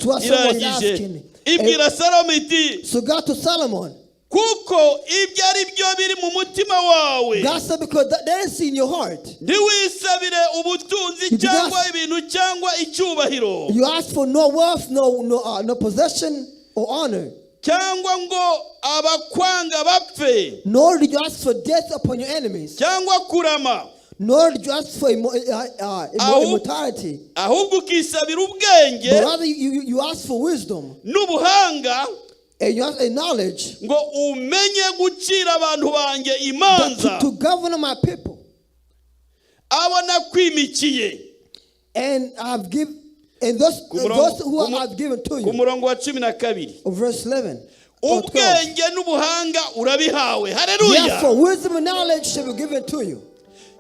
A: what Solomon was asking.
B: Ibwira Salomo iti,
A: so God to Solomon,
B: kuko ibyo ari byo biri mu mutima wawe.
A: God said, because that is in your heart.
B: Ntiwisabire ubutunzi cyangwa ibintu cyangwa icyubahiro.
A: You ask for no wealth, no possession or honor.
B: Cyangwa ngo abakwanga bapfe.
A: Nor did you ask for death upon your enemies.
B: Cyangwa kurama.
A: Nor did you ask for immortality.
B: Ahubwo ukisabira ubwenge.
A: But rather you ask for wisdom.
B: N'ubuhanga.
A: And you ask a knowledge.
B: Ngo umenye gucira abantu banjye imanza.
A: To govern my people.
B: Abo nakwimikiye.
A: And I've given. And those who I've given to you.
B: Kumurongo wa 12.
A: Verse 11.
B: Ubwenge n'ubuhanga urabihawe. Haleluya.
A: Therefore wisdom and knowledge shall be given to you.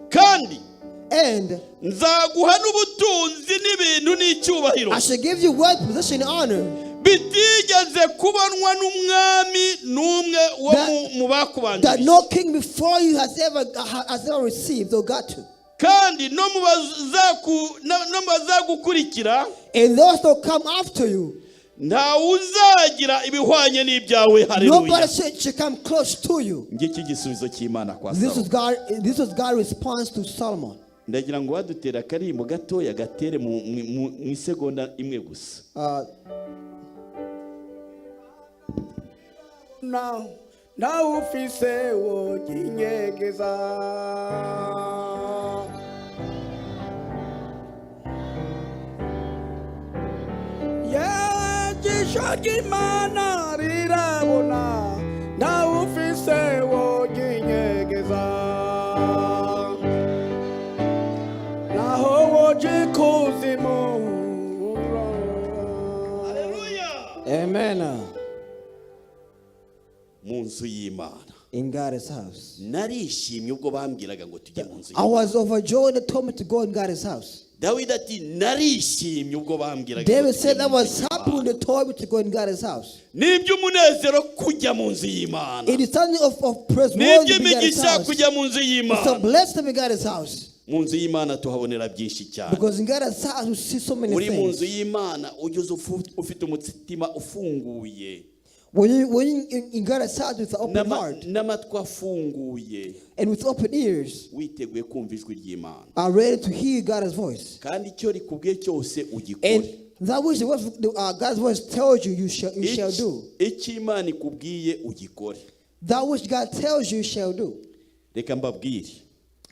B: Kandi
A: and
B: nzaguha n'ubutunzi n'ibintu n'icyubahiro.
A: I shall give you wealth, possession, and honor.
B: Bitigeze kubonwa n'umwami n'umwe wo mu bakubanjirije.
A: That no king before you has ever received or got to.
B: Kandi no mu bazagukurikira,
A: and those that come after you,
B: nta uzagira ibihwanye n'ibyawe. Haleluya.
A: Nobody should come close to you.
B: Ngiki gisubizo cy'Imana kwa
A: Salomo. This is God's response to Solomon.
B: Ndagira ngo wadutera akarimbo gatoya gatere mu isegonda imwe gusa.
C: Now ufise wo ginyegeza. Yeah, jishagimana rirabona. Now ufise wo ginyegeza. Naho wo jikuzimu.
B: Hallelujah.
A: Amen.
B: Munzu y'Imana.
A: In God's house.
B: Narishimye ubwo bambwiraga ngo tujye mu nzu.
A: I was overjoyed they told me to go in God's house.
B: David ati narishimye ubwo bambwiraga.
A: David said I was happy when they told me to go in God's house.
B: Nibyo umunezero kujya mu nzu y'Imana.
A: It is something of praiseworthy to be in God's house.
B: Kujya mu nzu y'Imana.
A: It's so blessed to be in God's house.
B: Mu nzu y'Imana tuhabonera byinshi cyane.
A: Because in God's house we see so many things.
B: Uri mu nzu y'Imana ugeze ufite umutima ufunguye.
A: When you in God's house with an open heart
B: n'amatwi afunguye
A: and with open ears,
B: witeguye kumva ijwi ry'Imana,
A: are ready to hear God's voice.
B: Kandi icyo rikubwiye cyose ugikore.
A: And that which God's voice tells you, you shall do.
B: Icyo Imana ikubwiye ugikore.
A: That which God tells you, you shall do.
B: Reka mbabwire.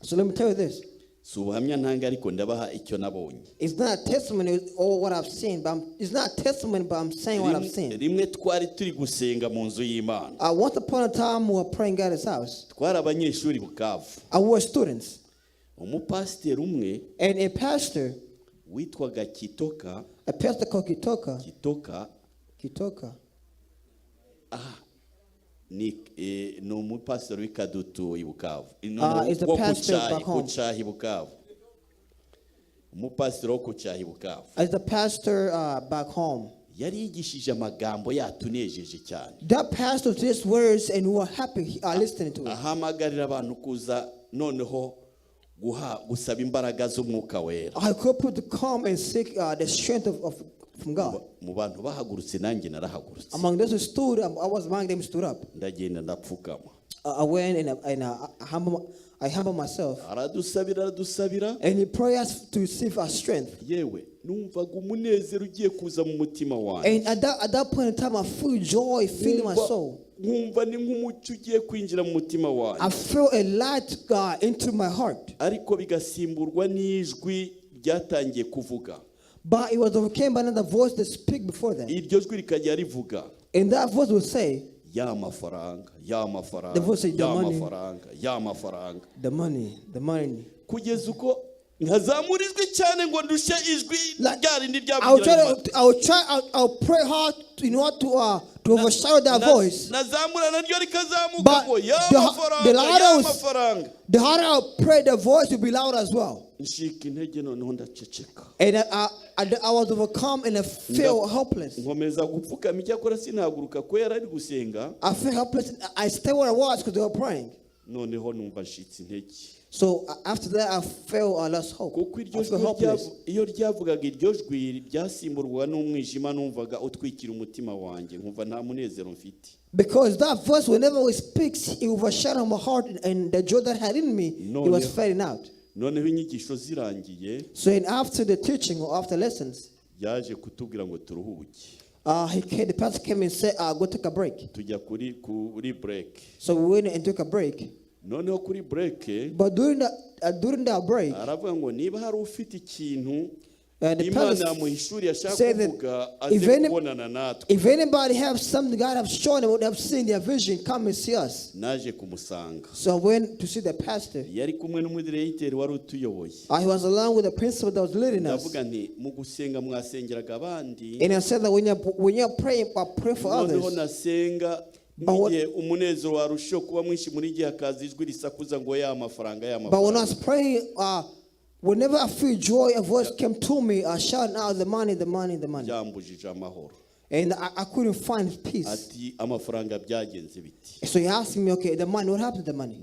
A: So let me tell you this.
B: si ubuhamya ntanga ariko ndabaha icyo nabonye.
A: It's not a testimony or what I've seen, but it's not a testimony, but I'm saying what I've seen.
B: Rimwe twari turi gusenga mu nzu y'Imana.
A: Once upon a time, we were praying at His house.
B: Twari abanyeshuri Bukavu.
A: We were students.
B: Umupasiteri umwe
A: And a pastor,
B: witwaga Kitoka.
A: a pastor called Kitoka.
B: Kitoka. Ni umupasiteri w'Ikadutu i Bukavu.
A: It's the pastor back home.
B: Kucahi Bukavu. Umupasiteri wo Kucahi Bukavu.
A: As the pastor back home.
B: Yari yigishije amagambo yatunejeje cyane.
A: That pastor just words and we were happy listening to it.
B: Ahamagarira abantu kuza noneho gusaba imbaraga z'umwuka wera.
A: I could put to come and seek the strength from God.
B: Mu bantu bahagurutse nanjye narahagurutse.
A: Among those who stood up, I was among them stood up.
B: Ndagenda ndapfukama.
A: I went and I humble myself.
B: Aradusabira.
A: And he prayed to receive our strength.
B: Yewe numvaga umunezero ugiye kuza mu mutima wanjye.
A: And at that point in time, I feel joy filling my soul.
B: Nkumva ni nk'umucyo ugiye kwinjira mu mutima wanjye.
A: I feel a light into my heart.
B: Ariko bigasimburwa n'ijwi ryatangiye kuvuga.
A: But it was overcome by another voice that speak before that.
B: Iryo jwi rikajya rivuga.
A: And that voice will say,
B: ya mafaranga.
A: The voice said,
B: the money.
A: The money.
B: Kugeza uko nkazamura ijwi cyane ngo ndushe ijwi ryarindi
A: ryavugira. I'll pray hard in order to overshadow that voice.
B: Nazamura naryo rikazamuka ngo ya mafaranga.
A: The harder I'll pray, the voice will be loud as well.
B: Nshika intege noneho ndaceceka.
A: And I was overcome and I feel helpless.
B: Nkomeza gupfukama icyakora sinahaguruka ko yari ari gusenga.
A: I feel helpless. I stayed where I was because they were praying.
B: Noneho numva nshitse intege.
A: So after that, I felt I lost hope. I felt hopeless.
B: Iyo ryavugaga iryo jwi ryasimburwa n'umwijima numvaga utwikira umutima wanjye nkumva nta munezero mfite.
A: Because that voice, whenever it speaks, it overshadows my heart, and the joy that had in me, it was fading out.
B: Noneho inyigisho zirangiye.
A: So after the teaching or after lessons,
B: yaje kutubwira ngo turuhuke.
A: The pastor came and said, "Go take a break."
B: Tujya kuri break.
A: So we went and took a break.
B: Noneho kuri break.
A: But during that break,
B: aravuga ngo niba hari ufite ikintu
A: the pastor said that if anybody has something God has shown them, would have seen their vision, come and see us. So I went to see the pastor. He was along with the principal that was leading us. And I said that when you're praying, pray for others. But when I was praying, whenever I feel joy, a voice came to me, I shouted out, the money. And I couldn't find peace. So he asked me, okay, the money, what happened to the money?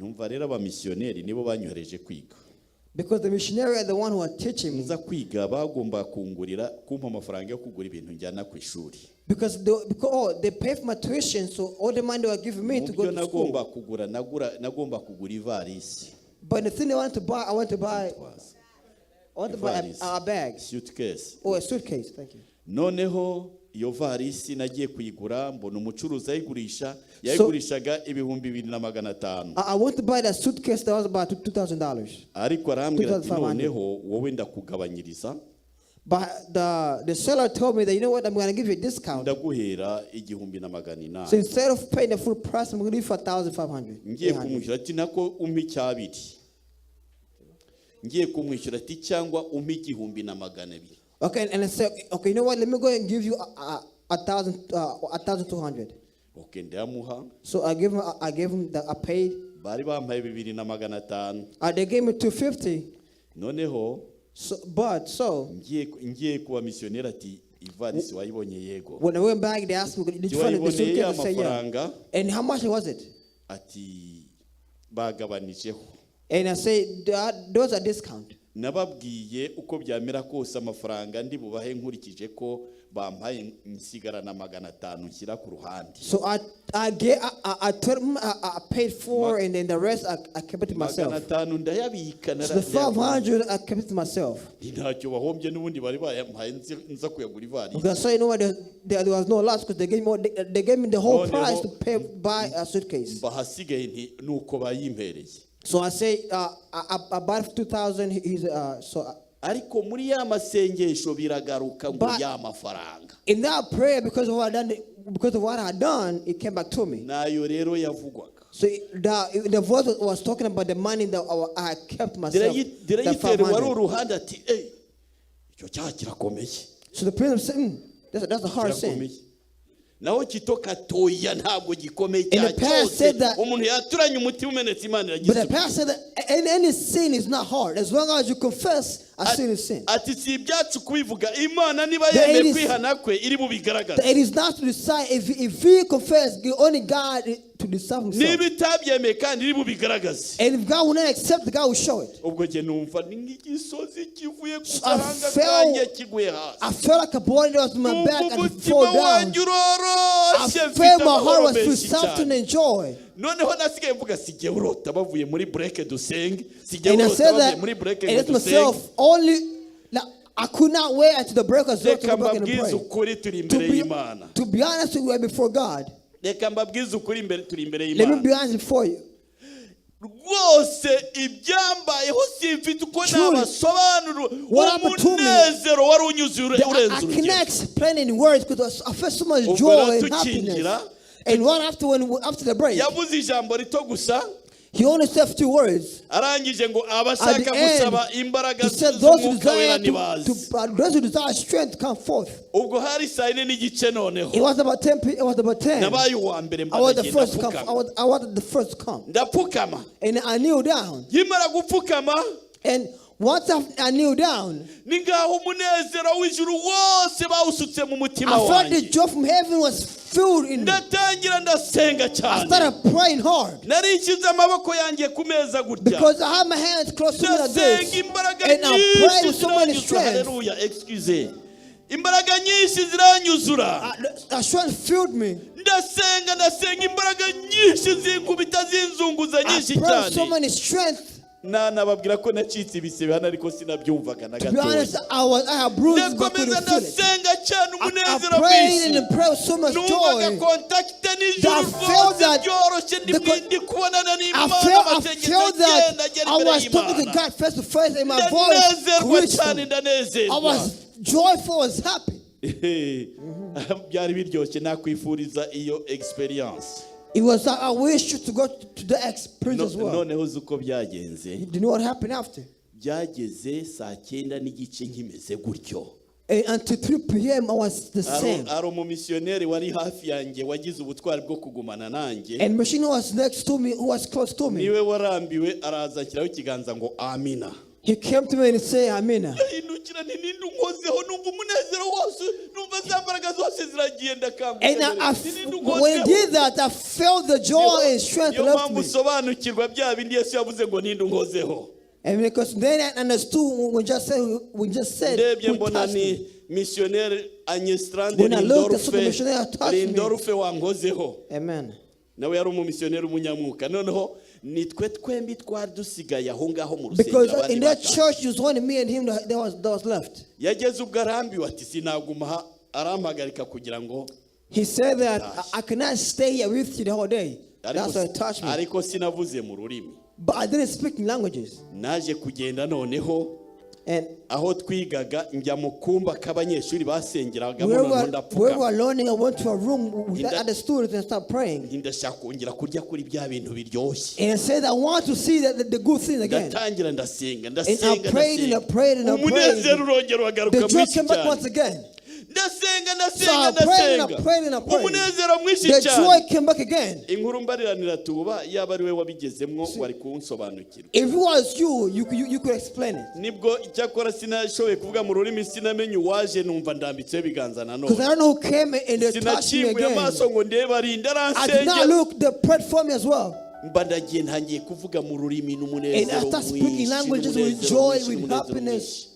A: Because the missionary are the one who are teaching me. Because they pay for my tuition, so all the money they were giving me to go to school. But the thing I wanted to buy, I want to buy a bag.
B: Suitcase.
A: Oh, a suitcase. Thank you.
B: Noneho iyo varisi nagiye kuyigura mbona umucuruzi yayigurishaga ibihumbi 2,500.
A: I want to buy that suitcase that was about $2,000.
B: Ariko arambwira ati noneho wowe ndakugabanyiriza.
A: But the seller told me that, you know what, I'm going to give you a discount.
B: Ndaguhera 1,400.
A: So instead of paying the full price, I'm going to give you 1,500.
B: Ngiye kumwishyura ati nako umpe icyabiri. Ngiye kumwishyura ati cyangwa umpe 1,200.
A: Okay, and I said, okay, you know what, let me go and give you 1,200.
B: Okay, ndamuha.
A: So I gave him I paid.
B: Bari bampaye 2,500.
A: They gave me 250.
B: Noneho ngiye kuba missionnaire ati ivarisi wayibonye yego.
A: When I went back, they asked me, did you find the suitcase? I said, yeah. And how much was it?
B: Ati bagabanijeho.
A: And I said, those are discount.
B: Nababwiye uko byamera kose amafaranga ndi bubahe nkurikije ko bampaye nsigarana 500 nshyira ku ruhande.
A: So I paid for, and then the rest I kept it to myself. 500 ndayabika na. So the 500 I kept it to myself.
B: Ntacyo bahombye n'ubundi bari bayampaye nza kuyagura ivari.
A: Because so you know what, there was no loss because they gave me the whole price to buy a suitcase.
B: Bahasigaye nti nuko bayimpereye.
A: So I say about 2,000. He's
B: ariko muri ya masengesho biragaruka ngo
A: But-
B: ya mafaranga
A: in that prayer, because of what I had done, it came back to me.
B: nayo rero yavugwaga.
A: So the voice was talking about the money that I had kept myself. the
B: Dirayiteri wari
A: 500.
B: uruhande ati icyo cyaha kirakomeye
A: So the prince said, that's a hard sin.
B: kirakomeye naho kito katoya ntabwo gikomeye
A: And the pastor
B: cyose
A: said that-
B: umuntu yaturanye umutima umenetse Imana
A: But the
B: iragize
A: pastor said that any sin is not hard. As long as you confess, a sin is sin.
B: ati si ibyacu kubivuga Imana niba
A: There
B: yemeye
A: is-
B: kwihana kwe iri bubigaragaza
A: It is not to decide if we confess, only God to decide himself.
B: niba itabyemeye kandi iri bubigaragaze
A: And if God will not accept, God will show it.
B: ubwo jye numva ni nk'igisozi kivuye ku
A: I
B: gahanga
A: felt-
B: kanjye kiguye hasi
A: I felt like a body that was in my back
B: numva
A: and it
B: umutima
A: fell down.
B: wanjye uroroshye
A: I
B: mfite
A: felt my heart
B: amahoro
A: was filled
B: menshi
A: something
B: cyane
A: and joy.
B: noneho nasigaye mvuga sijye urota bavuye muri bureke dusenge sijye
A: And I
B: urota
A: said
B: bavuye
A: that,
B: muri bureke
A: and
B: ngo
A: it's myself,
B: dusenge
A: only, like, I could not wait until the breakers to
B: reka
A: go back and
B: mbabwize
A: pray.
B: ukuri turi imbere y'Imana
A: To be honest with you, we're before God.
B: reka mbabwize ukuri turi imbere
A: Let me
B: y'Imana
A: be honest before you.
B: rwose ibyambayeho simfite uko
A: Truly,
B: nabasobanura
A: what happened to me-
B: umunezero wari unyuze
A: I
B: urenze
A: cannot
B: urugero
A: explain in words because I felt so much
B: Ubwo
A: joy
B: rero
A: and happiness.
B: tukinjira,
A: And what after the break?
B: yavuze ijambo rito gusa
A: He only said 2 words.
B: arangije ngo
A: At
B: abashaka
A: the end,
B: gusaba imbaraga
A: he said those who
B: z'umwuka wera
A: desire
B: nibaze
A: those who desire strength come forth.
B: ubwo hari saa yine n'igice noneho
A: It was about 10. It was about 10.
B: nabaye uwa mbere
A: I was the
B: mbanagiye
A: first to come.
B: ndapfukama
A: I was the first to come.
B: ndapfukama
A: And I kneel down.
B: nkimara gupfukama
A: And once I kneel down,
B: ni ngaho umunezero w'ijuru wose bawusutse mu mutima
A: I felt the
B: wanjye
A: joy from heaven was filled in me.
B: ndatangira ndasenga
A: I
B: cyane
A: started praying hard
B: narishyize amaboko yanjye ku meza gutya
A: because I had my hands close to me like
B: ndasenga
A: this.
B: imbaraga
A: And I prayed
B: nyinshi
A: with so many
B: ziranyuzura
A: strength.
B: haleluya excuse imbaraga nyinshi ziranyuzura
A: That strength filled me.
B: ndasenga imbaraga nyinshi zinkubita zinzunguza
A: I
B: nyinshi
A: prayed with so
B: cyane
A: many strength.
B: nababwira ko nacitse ibisebe hano ariko sinabyumvaga na
A: To be honest,
B: gatoya
A: I had bruises, but I
B: ndakomeza
A: couldn't feel it.
B: ndasenga cyane
A: I
B: umunezero
A: prayed and
B: mwinshi
A: prayed with so much
B: numvaga
A: joy.
B: kontakite n'ijuru
A: That I felt
B: rwose
A: that
B: byoroshye
A: the
B: ndi kubonana
A: I
B: n'Imana
A: felt that
B: agenda agera
A: I
B: imbere
A: was talking to
B: y'Imana
A: God face to face and my voice
B: ndanezerwa
A: reached
B: cyane
A: him.
B: ndanezerwa
A: I was joyful, I was happy.
B: byari biryoshye nakwifuriza iyo experience
A: It was like I wish you to go to the experience as well.
B: noneho uzi uko byagenze
A: Do you know what happened after?
B: byageze saa 9 n'igice nkimeze gutyo
A: And until 3 p.m. I was the same.
B: ari umumisiyoneri wari hafi yanjye wagize ubutwari bwo kugumana nanjye
A: And machine was next to me, who was close to me.
B: niwe warambiwe araza ashyiraho ikiganza ngo amina
A: He came to me and said, Amina.
B: yahindukira nti ninde unkozeho numva umunezero wose numva za mbaraga zose ziragiye
A: And
B: ndakanguka
A: when he did that, I felt the joy and strength
B: niyo
A: left
B: mpamvu
A: me.
B: usobanukirwa bya bindi Yesu yavuze ngo ninde unkozeho
A: And because then I understood when we just said,
B: ndebye
A: who
B: mbona
A: touched
B: ni
A: me.
B: misiyoneri Agnestrande
A: When I looked, I saw the missionary touched me.
B: Lindorfe wankozeho
A: Amen.
B: nawe yari umumisiyoneri umunyamwuka noneho nitwe twembi twari dusigaye aho ngaho mu
A: Because
B: rusengero abandi
A: in that
B: bataha.
A: church, it was only me and him that was left.
B: yageze ubwo arambiwe ati sinaguma arampagarika kugira ngo
A: He said that I cannot stay here with you the whole day. That's why he touched me.
B: ariko sinavuze mu rurimi
A: But I didn't speak in languages.
B: naje kugenda noneho
A: And
B: aho twigaga njya mu kumba k'abanyeshuri basengeragamo
A: where
B: noneho
A: we
B: ndapfukama
A: were learning, I went to a room with the other students and started praying.
B: ndashaka kongera kurya kuri bya bintu biryoshye
A: And I said, I want to see the good things again.
B: ndatangira ndasenga
A: And I prayed and I
B: ndasenga
A: prayed and I
B: umunezero
A: prayed.
B: urongera uragaruka
A: The joy
B: mwinshi
A: came back once
B: cyane
A: again.
B: ndasenga
A: So I prayed and I
B: ndasenga
A: prayed and I prayed.
B: umunezero mwinshi
A: The
B: cyane
A: joy came back again.
B: inkuru mbariranira tuba yaba ari we wabigezemwo wari kunsobanukirwa
A: If it was you could explain it.
B: nibwo icyakora sinashoboye kuvuga mu rurimi sinamenye uwaje numva ndambitseho ibiganza
A: Because
B: nanone
A: I don't know who came and they touched me
B: sinakinguye
A: again.
B: amaso ngo ndebe arinde
A: I did not
B: aransengera
A: look, they prayed for me as well.
B: mba ndagiye ntangiye kuvuga mu rurimi
A: And I
B: n'umunezero
A: start speaking languages with joy, with happiness.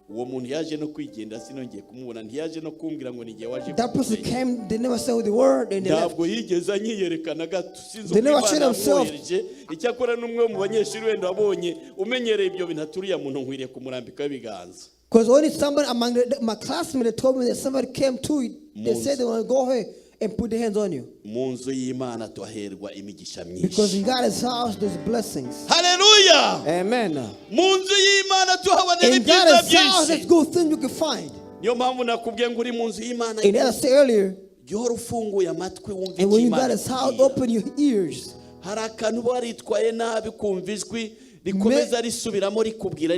B: uwo muntu yaje no kwigendera sinongeye kumubona ntiyaje no kumbwira ngo nigiye waje
A: That person
B: kumusengera.
A: came, they never said the word and they left.
B: ntabwo yigeze anyiyerekana gato sinzi
A: They
B: uko
A: never showed
B: Imana
A: themselves.
B: yamwohereje icyakora n'umwe mu banyeshuri wenda wabonye umenyereye ibyo bintu aturiye muntu nkwiriye kumurambikaho ibiganza
A: Because only somebody among my classmates told me that somebody came to it. They
B: Munzu.
A: said they want to go ahead and put their hands on you.
B: mu nzu y'Imana tuhaherwa imigisha
A: Because in
B: myinshi.
A: God's house, there's blessings.
B: Haleluya.
A: Amen.
B: Mu nzu y'Imana tuhabonera
A: In
B: ibyiza
A: God's house, there's
B: byinshi.
A: good things you can find.
B: Niyo mpamvu nakubwiye ngo uri mu nzu y'Imana.
A: And as I said earlier,
B: Gihora ufunguye amatwi wumva
A: and when you
B: icy'Imana
A: got His house,
B: ikubwira.
A: open your ears.
B: Hari akantu baritwaye nabi kumva ijwi rikomeza risubiramo rikubwira.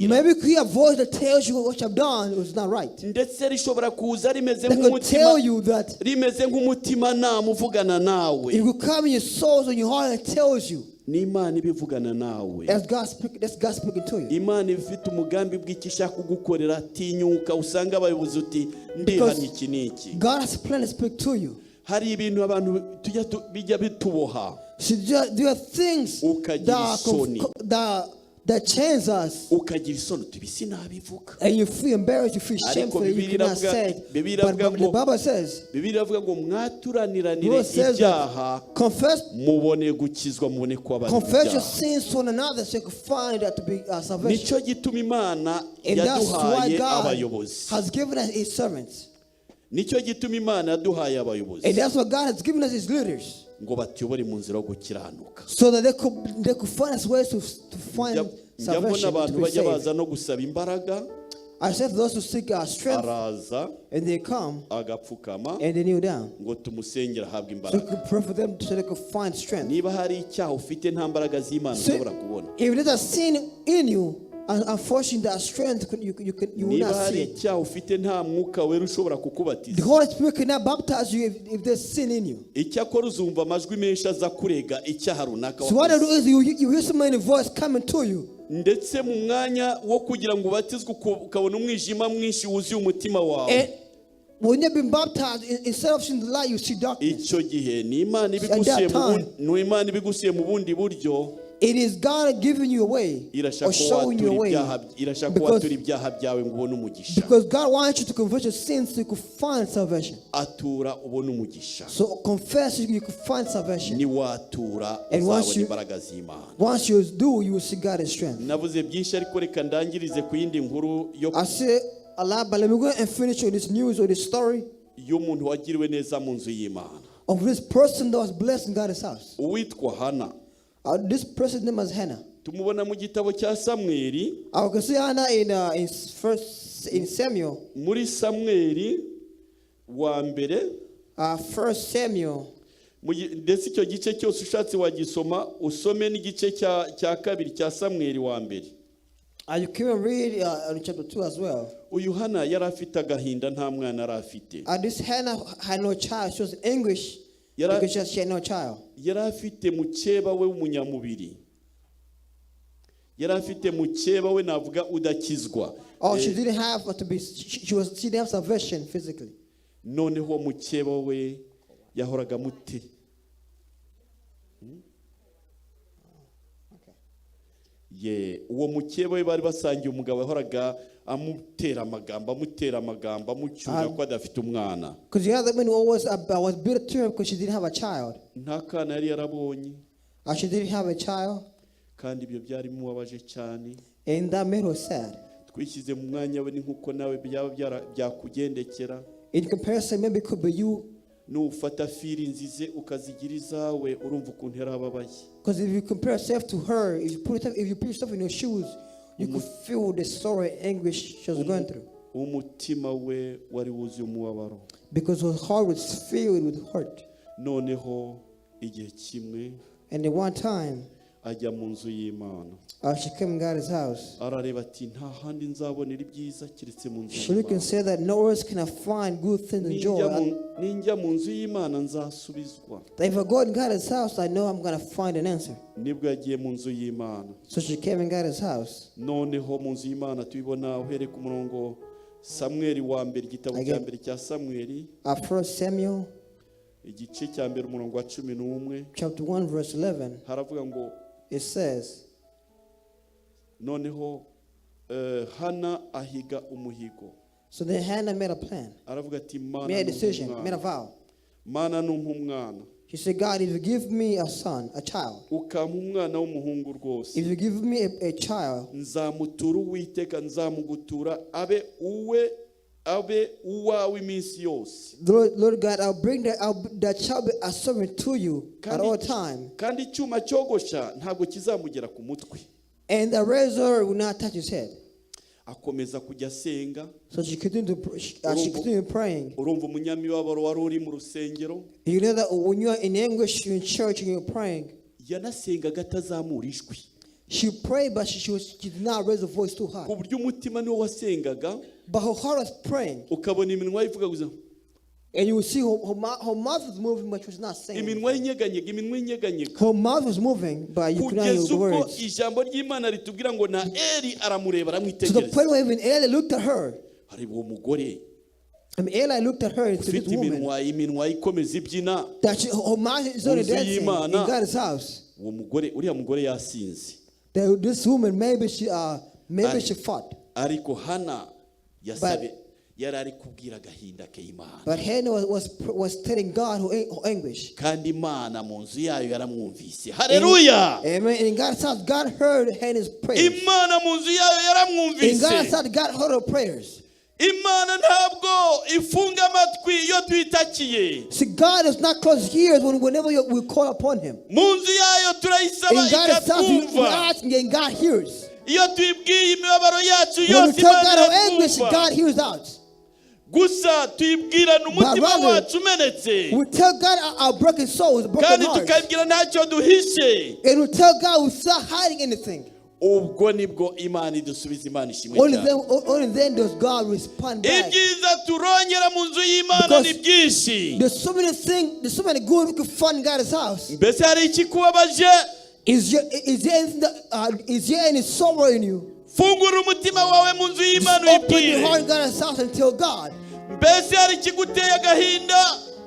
A: Maybe you hear a voice that tells you what you've done was not right.
B: Ndetse rishobora kuza rimeze
A: That could tell
B: nk'umutima
A: you that
B: rimeze nk'umutima nama uvugana nawe.
A: it will come in your souls and your heart and tells you.
B: N'Imana ibivugana nawe.
A: That's God speaking to you.
B: Imana ifite umugambi bw'iki ishaka kugukorera, tinyuka usanga abayobozi uti ndihanye iki n'iki.
A: God has a plan to speak to you.
B: Hari ibintu abantu bijya bituboha.
A: See, there are things that change us.
B: Ukagira isoni uti bisi nabivuga.
A: And you feel embarrassed, you feel shameful, you cannot say it. But the Bible says,
B: Bibiliya ivuga ngo mwaturaniranire ibyaha mubone gukizwa mubone kubabarira.
A: confess your sins to one another so you can find that to be salvation.
B: Nicyo gituma Imana
A: And that's why
B: yaduhaye
A: God
B: abayobozi.
A: has given us His servants.
B: Nicyo gituma Imana yaduhaye abayobozi.
A: And that's why God has given us His leaders.
B: Ngo batuyobore mu nzira yo gukiranuka.
A: So that they could find us ways to find salvation,
B: abantu
A: to be
B: bajya
A: saved.
B: baza no gusaba imbaraga.
A: I said those who seek our strength,
B: Araza
A: and they come,
B: agapfukama
A: and they kneel down.
B: ngo tumusengera ahabwe
A: So we
B: imbaraga.
A: could pray for them so they could find strength.
B: Niba hari icyaha ufite nta mbaraga z'Imana
A: So
B: ushobora kubona.
A: if there's a sin in you, unfortunately that strength you will
B: Niba
A: not
B: hari
A: see it.
B: icyaha ufite nta mwuka wera ushobora
A: The
B: kukubatiza.
A: Holy Spirit cannot baptize you if there's sin in you.
B: Icyakora uzumva amajwi menshi aza kurega icyaha runaka
A: So what I do
B: wakoze.
A: is you hear so many voices coming to you.
B: Ndetse mu mwanya wo kugira ngo ubatizwe ukabona umwijima mwinshi wuzuye umutima
A: And
B: wawe.
A: when you've been baptized, instead of seeing the light, you see darkness.
B: Icyo gihe ni Imana ibigusiye mu bundi buryo.
A: It is God giving you a way or showing you a way.
B: Irashaka watura ibyaha byawe ngo ubone umugisha.
A: Because God wants you to confess your sins so you could find salvation.
B: Atura ubone umugisha.
A: So confess so you could find salvation.
B: Ni watura
A: And once
B: uzabona
A: you-
B: imbaraga z'Imana.
A: Once you do, you will see God's strength.
B: Navuze byinshi ariko reka ndangirize ku yindi nkuru
A: I say a lot, but let me go and finish with this news or this story
B: y'umuntu wagiriwe neza mu nzu y'Imana.
A: of this person that was blessed in God's house.
B: Uwitwa Hana.
A: This person's name is Hannah.
B: Tumubona mu gitabo cya Samweli.
A: I can see Hannah in Samuel.
B: Muri Samweli wa mbere.
A: 1 Samuel.
B: Ndetse icyo gice cyose ushatse wagisoma usome n'igice cya kabiri cya Samweli wa mbere.
A: You can read in chapter 2 as well.
B: Uyu Hana yari afite agahinda nta mwana yari afite.
A: This Hannah had no child. She was in English because she had no child.
B: Yari afite mukeba we w'umunyamubiri. Yari afite mukeba we navuga udakizwa.
A: She didn't have to be. She didn't have salvation physically.
B: Noneho mukeba we yahoraga mute. Uwo mukeba we bari basangiye umugabo yahoraga amutera amagambo amucyura ko adafite umwana.
A: Because the other woman was bitter to her because she didn't have a child.
B: Nta kana yari yarabonye.
A: She didn't have a child.
B: Kandi ibyo byari mubabaje cyane.
A: And that made her sad.
B: Twishyize mu mwanya we nkuko nawe byakugendekera.
A: In comparison, maybe it could be you.
B: Nufata feelings ze ukazigira izawe urumva ukuntu yarababaye.
A: Because if you compare yourself to her, if you put yourself in her shoes, you could feel the sorrow and anguish she was going through.
B: Umutima we wari wuzuye umubabaro.
A: Because her heart was filled with hurt.
B: Noneho igihe kimwe.
A: And at one time,
B: ajya mu nzu y'Imana.
A: She came in God's house.
B: Arareba ati nta handi nzabonera ibyiza kiretse mu nzu y'Imana.
A: She can say that nowhere else can I find good things and joy.
B: Ninjya mu nzu y'Imana nzasubizwa.
A: If I go in God's house, I know I'm going to find an answer.
B: Nibwo yagiye mu nzu y'Imana.
A: So she came in God's house.
B: Noneho mu nzu y'Imana tubibona uhereye ku murongo Samweli wa mbere igitabo cya mbere cya Samweli.
A: 1 Samuel.
B: Igice cya mbere umurongo wa 11.
A: Chapter 1 verse 11.
B: Haravuga ngo
A: it says,
B: noneho Hana ahiga umuhigo.
A: So then Hannah made a plan.
B: Aravuga ati
A: made a decision, made a vow.
B: Mana numpa umwana.
A: She said, God, if you give me a son, a child,
B: ukampa umwana w'umuhungu rwose,
A: if you give me a child,
B: nzamutura Uwiteka, nzamugutura abe uwe abe uwawe iminsi yose.
A: Lord God, I'll bring that child be a servant to you at all time.
B: Kandi icyuma cyogosha ntabwo kizamugera ku mutwe.
A: And the razor will not touch his head.
B: Akomeza kujya asenga.
A: So she continued praying.
B: Urumva umunyamibabaro wari uri mu rusengero.
A: You know that when you are in anguish, you're in church and you're praying.
B: Yanasengaga atazamura ijwi.
A: She prayed, but she did not raise the voice too high.
B: Ku buryo umutima niwo wasengaga.
A: But her heart was praying.
B: Ukabona iminwa ivuga gusa.
A: And you will see her mouth was moving, but she was not saying.
B: Iminwa inyeganyega.
A: Her mouth was moving, but you could not hear the words. To
B: ijambo ry'Imana ritubwira ngo na Eli aramureba
A: the
B: aramwitegereza.
A: point where even Eli looked at her.
B: Hari uwo mugore.
A: I mean, Eli looked at her and said, "This woman,
B: iminwa ikomeza ibyina.
A: that her mouth is only dancing in God's house."
B: Uwo mugore, uriya mugore yasinze.
A: This woman, maybe she fought.
B: Ariko Hana yasabe yarari kubwira agahinda ke Imana.
A: But Hannah was telling God her anguish.
B: Kandi Imana mu nzu yayo yaramwumvise. Hallelujah.
A: Amen. In God's house, God heard Hannah's prayers.
B: Imana mu nzu yayo yaramwumvise.
A: In God's house, God heard her prayers.
B: Imana ntabwo ifunga amatwi iyo twitakiye.
A: See, God does not close ears whenever we call upon Him.
B: Mu nzu yayo turayisaba
A: In God's house, we
B: ikatwumva.
A: ask and God hears.
B: Iyo twibwiye imibabaro yacu
A: When we
B: yose
A: tell God our
B: Imana
A: anguish,
B: iratwumva.
A: God hears out.
B: Gusa twibwirana umutima
A: rather,
B: wacu umenetse.
A: We tell God our broken souls, broken
B: Kandi
A: hearts.
B: tukabwira ntacyo duhishe.
A: And we tell God without hiding anything.
B: Ubwo nibwo Imana idusubiza. Imana ishimwe
A: cyane. Only then does God respond back.
B: Ibyiza turongera mu nzu y'Imana ni byinshi.
A: There's so many things, there's so many good we can find in God's house.
B: Mbese hari ikikubabaje?
A: Is there any sorrow in you?
B: Fungura umutima wawe mu nzu y'Imana
A: Open your
B: uyibwire.
A: heart in God's house and tell God.
B: Mbese hari ikiguteye agahinda?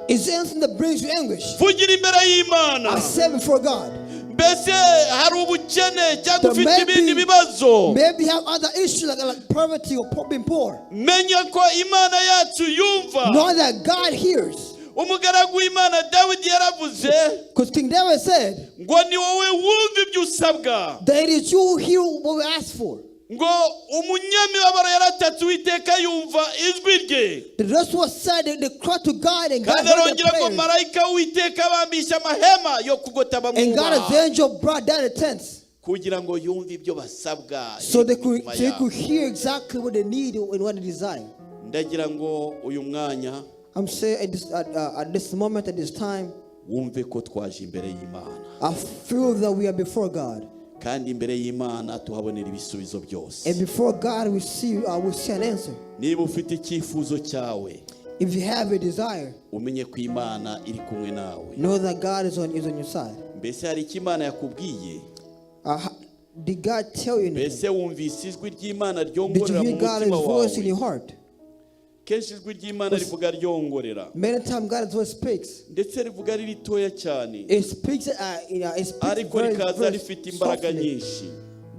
A: Is there anything that brings you anguish?
B: Vugira imbere y'Imana.
A: I say before God.
B: Mbese hari ubukene cyangwa ufite ibindi bibazo?
A: Maybe you have other issues like poverty or being poor.
B: Menya ko Imana yacu yumva.
A: Know that God hears.
B: Umugaragu w'Imana Dawidi yaravuze.
A: Because King David said.
B: Ngo ni wowe wumva ibyo usabwa.
A: That it is you who hear what we ask for.
B: Ngo umunyamibabaro yaratatse Uwiteka yumva ijwi rye.
A: That's what said they cried to God and God
B: Kandi
A: heard their
B: arongera ngo
A: prayers.
B: marayika w'Uwiteka bambisha amahema yo kugota
A: And God
B: bamwubaha.
A: as the angel brought down the tents.
B: Kugira ngo yumve ibyo basabwa.
A: So they could hear exactly what they need and what they desire.
B: Ndagira ngo uyu mwanya
A: I'm saying at this moment, at this time,
B: wumve ko twaje imbere y'Imana.
A: I feel that we are before God.
B: Kandi imbere y'Imana tuhabonera ibisubizo byose.
A: And before God, we see an answer.
B: Niba ufite icyifuzo cyawe,
A: If you have a desire,
B: umenye ko Imana iri kumwe nawe.
A: know that God is on your side.
B: Mbese hari icyo Imana yakubwiye?
A: Did God tell you anything?
B: Mbese wumvise ijwi ry'Imana
A: Did you
B: ryongorera mu
A: hear God's
B: mutima
A: voice in
B: wawe?
A: your heart?
B: Kenshi ijwi ry'Imana rivuga ryongorera.
A: Many times God's voice speaks.
B: Ndetse rivuga ari ritoya cyane.
A: It speaks,
B: Ariko rikaza rifite imbaraga
A: softly.
B: nyinshi.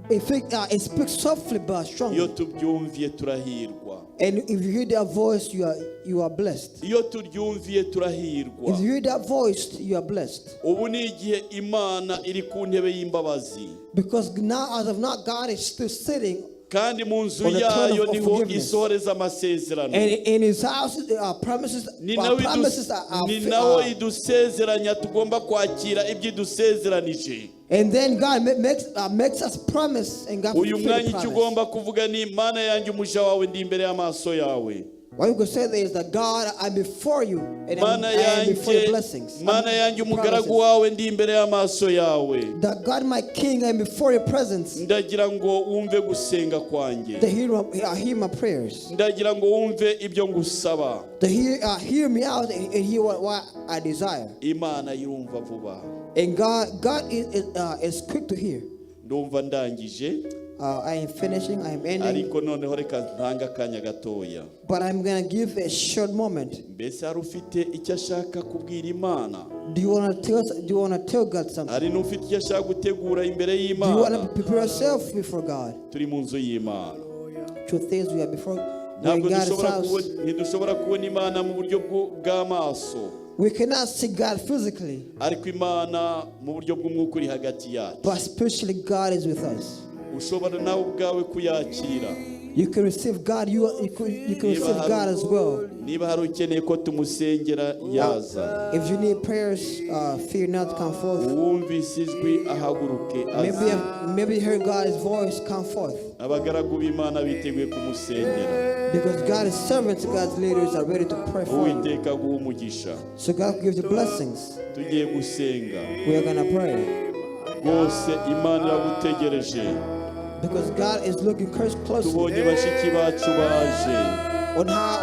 A: It speaks softly but strongly.
B: Iyo tubyumviye turahirwa.
A: And if you hear that voice, you are blessed.
B: Iyo turyumviye turahirwa.
A: If you hear that voice, you are blessed.
B: Ubu ni igihe Imana iri ku ntebe y'imbabazi.
A: Because now, as of now, God is still sitting.
B: Kandi mu nzu
A: On the throne
B: yayo
A: of
B: niho
A: forgiveness.
B: isohoreza amasezerano.
A: And in His house, promises
B: Ni naho
A: are.
B: idusezeranya tugomba kwakira ibyo idusezeranije.
A: And then God makes us promise, and God
B: Uyu
A: fulfills
B: mwanya
A: the
B: icyo
A: promise.
B: ugomba kuvuga ni Mana yanjye umuja wawe ndi imbere y'amaso yawe.
A: What you could say there is that God, I'm before you, and
B: Mana
A: I am before your
B: yanjye,
A: blessings.
B: Mana yanjye umugaragu
A: Promises.
B: wawe ndi imbere y'amaso yawe.
A: That God, my King, I am before your presence.
B: Ndagira ngo wumve gusenga kwanjye.
A: To hear my prayers.
B: Ndagira ngo wumve ibyo ngusaba.
A: To hear me out and hear what I desire.
B: Imana irumva vuba.
A: And God is quick to hear.
B: Ndumva ndangije.
A: I am finishing. I am ending.
B: Ariko noneho reka ntanga akanya gatoya.
A: But I'm going to give a short moment.
B: Mbese hari ufite icyo ashaka kubwira Imana?
A: Do you want to tell God something?
B: Hari n'ufite icyo ashaka gutegura imbere
A: Do you want
B: y'Imana?
A: to prepare yourself before God?
B: Turi mu nzu y'Imana.
A: Truth is, we are before
B: Ntabwo
A: God's
B: dushobora
A: house.
B: ntidushobora kubona Imana mu buryo bw'amaso.
A: We cannot see God physically,
B: Ariko Imana mu buryo bw'umwuka uri hagati yacu.
A: but spiritually God is with us.
B: Ushobora nawe ubwawe kuyakira.
A: You can receive God. You can receive God as well.
B: niba hari ukeneye ko tumusengera yaza.
A: If you need prayers, fear not, come forth.
B: Uwumvise ijwi ahaguruke aze.
A: Maybe you heard God's voice, come forth.
B: Abagaragu b'Imana biteguye kumusengera.
A: Because God's servants, God's leaders are ready to pray for you.
B: Uwiteka aguha umugisha.
A: So God gives you blessings.
B: Tugiye gusenga.
A: We are gonna pray.
B: Rwose Imana iragutegereje.
A: Because God is looking closely
B: Tubonye bashiki bacu baje.
A: on how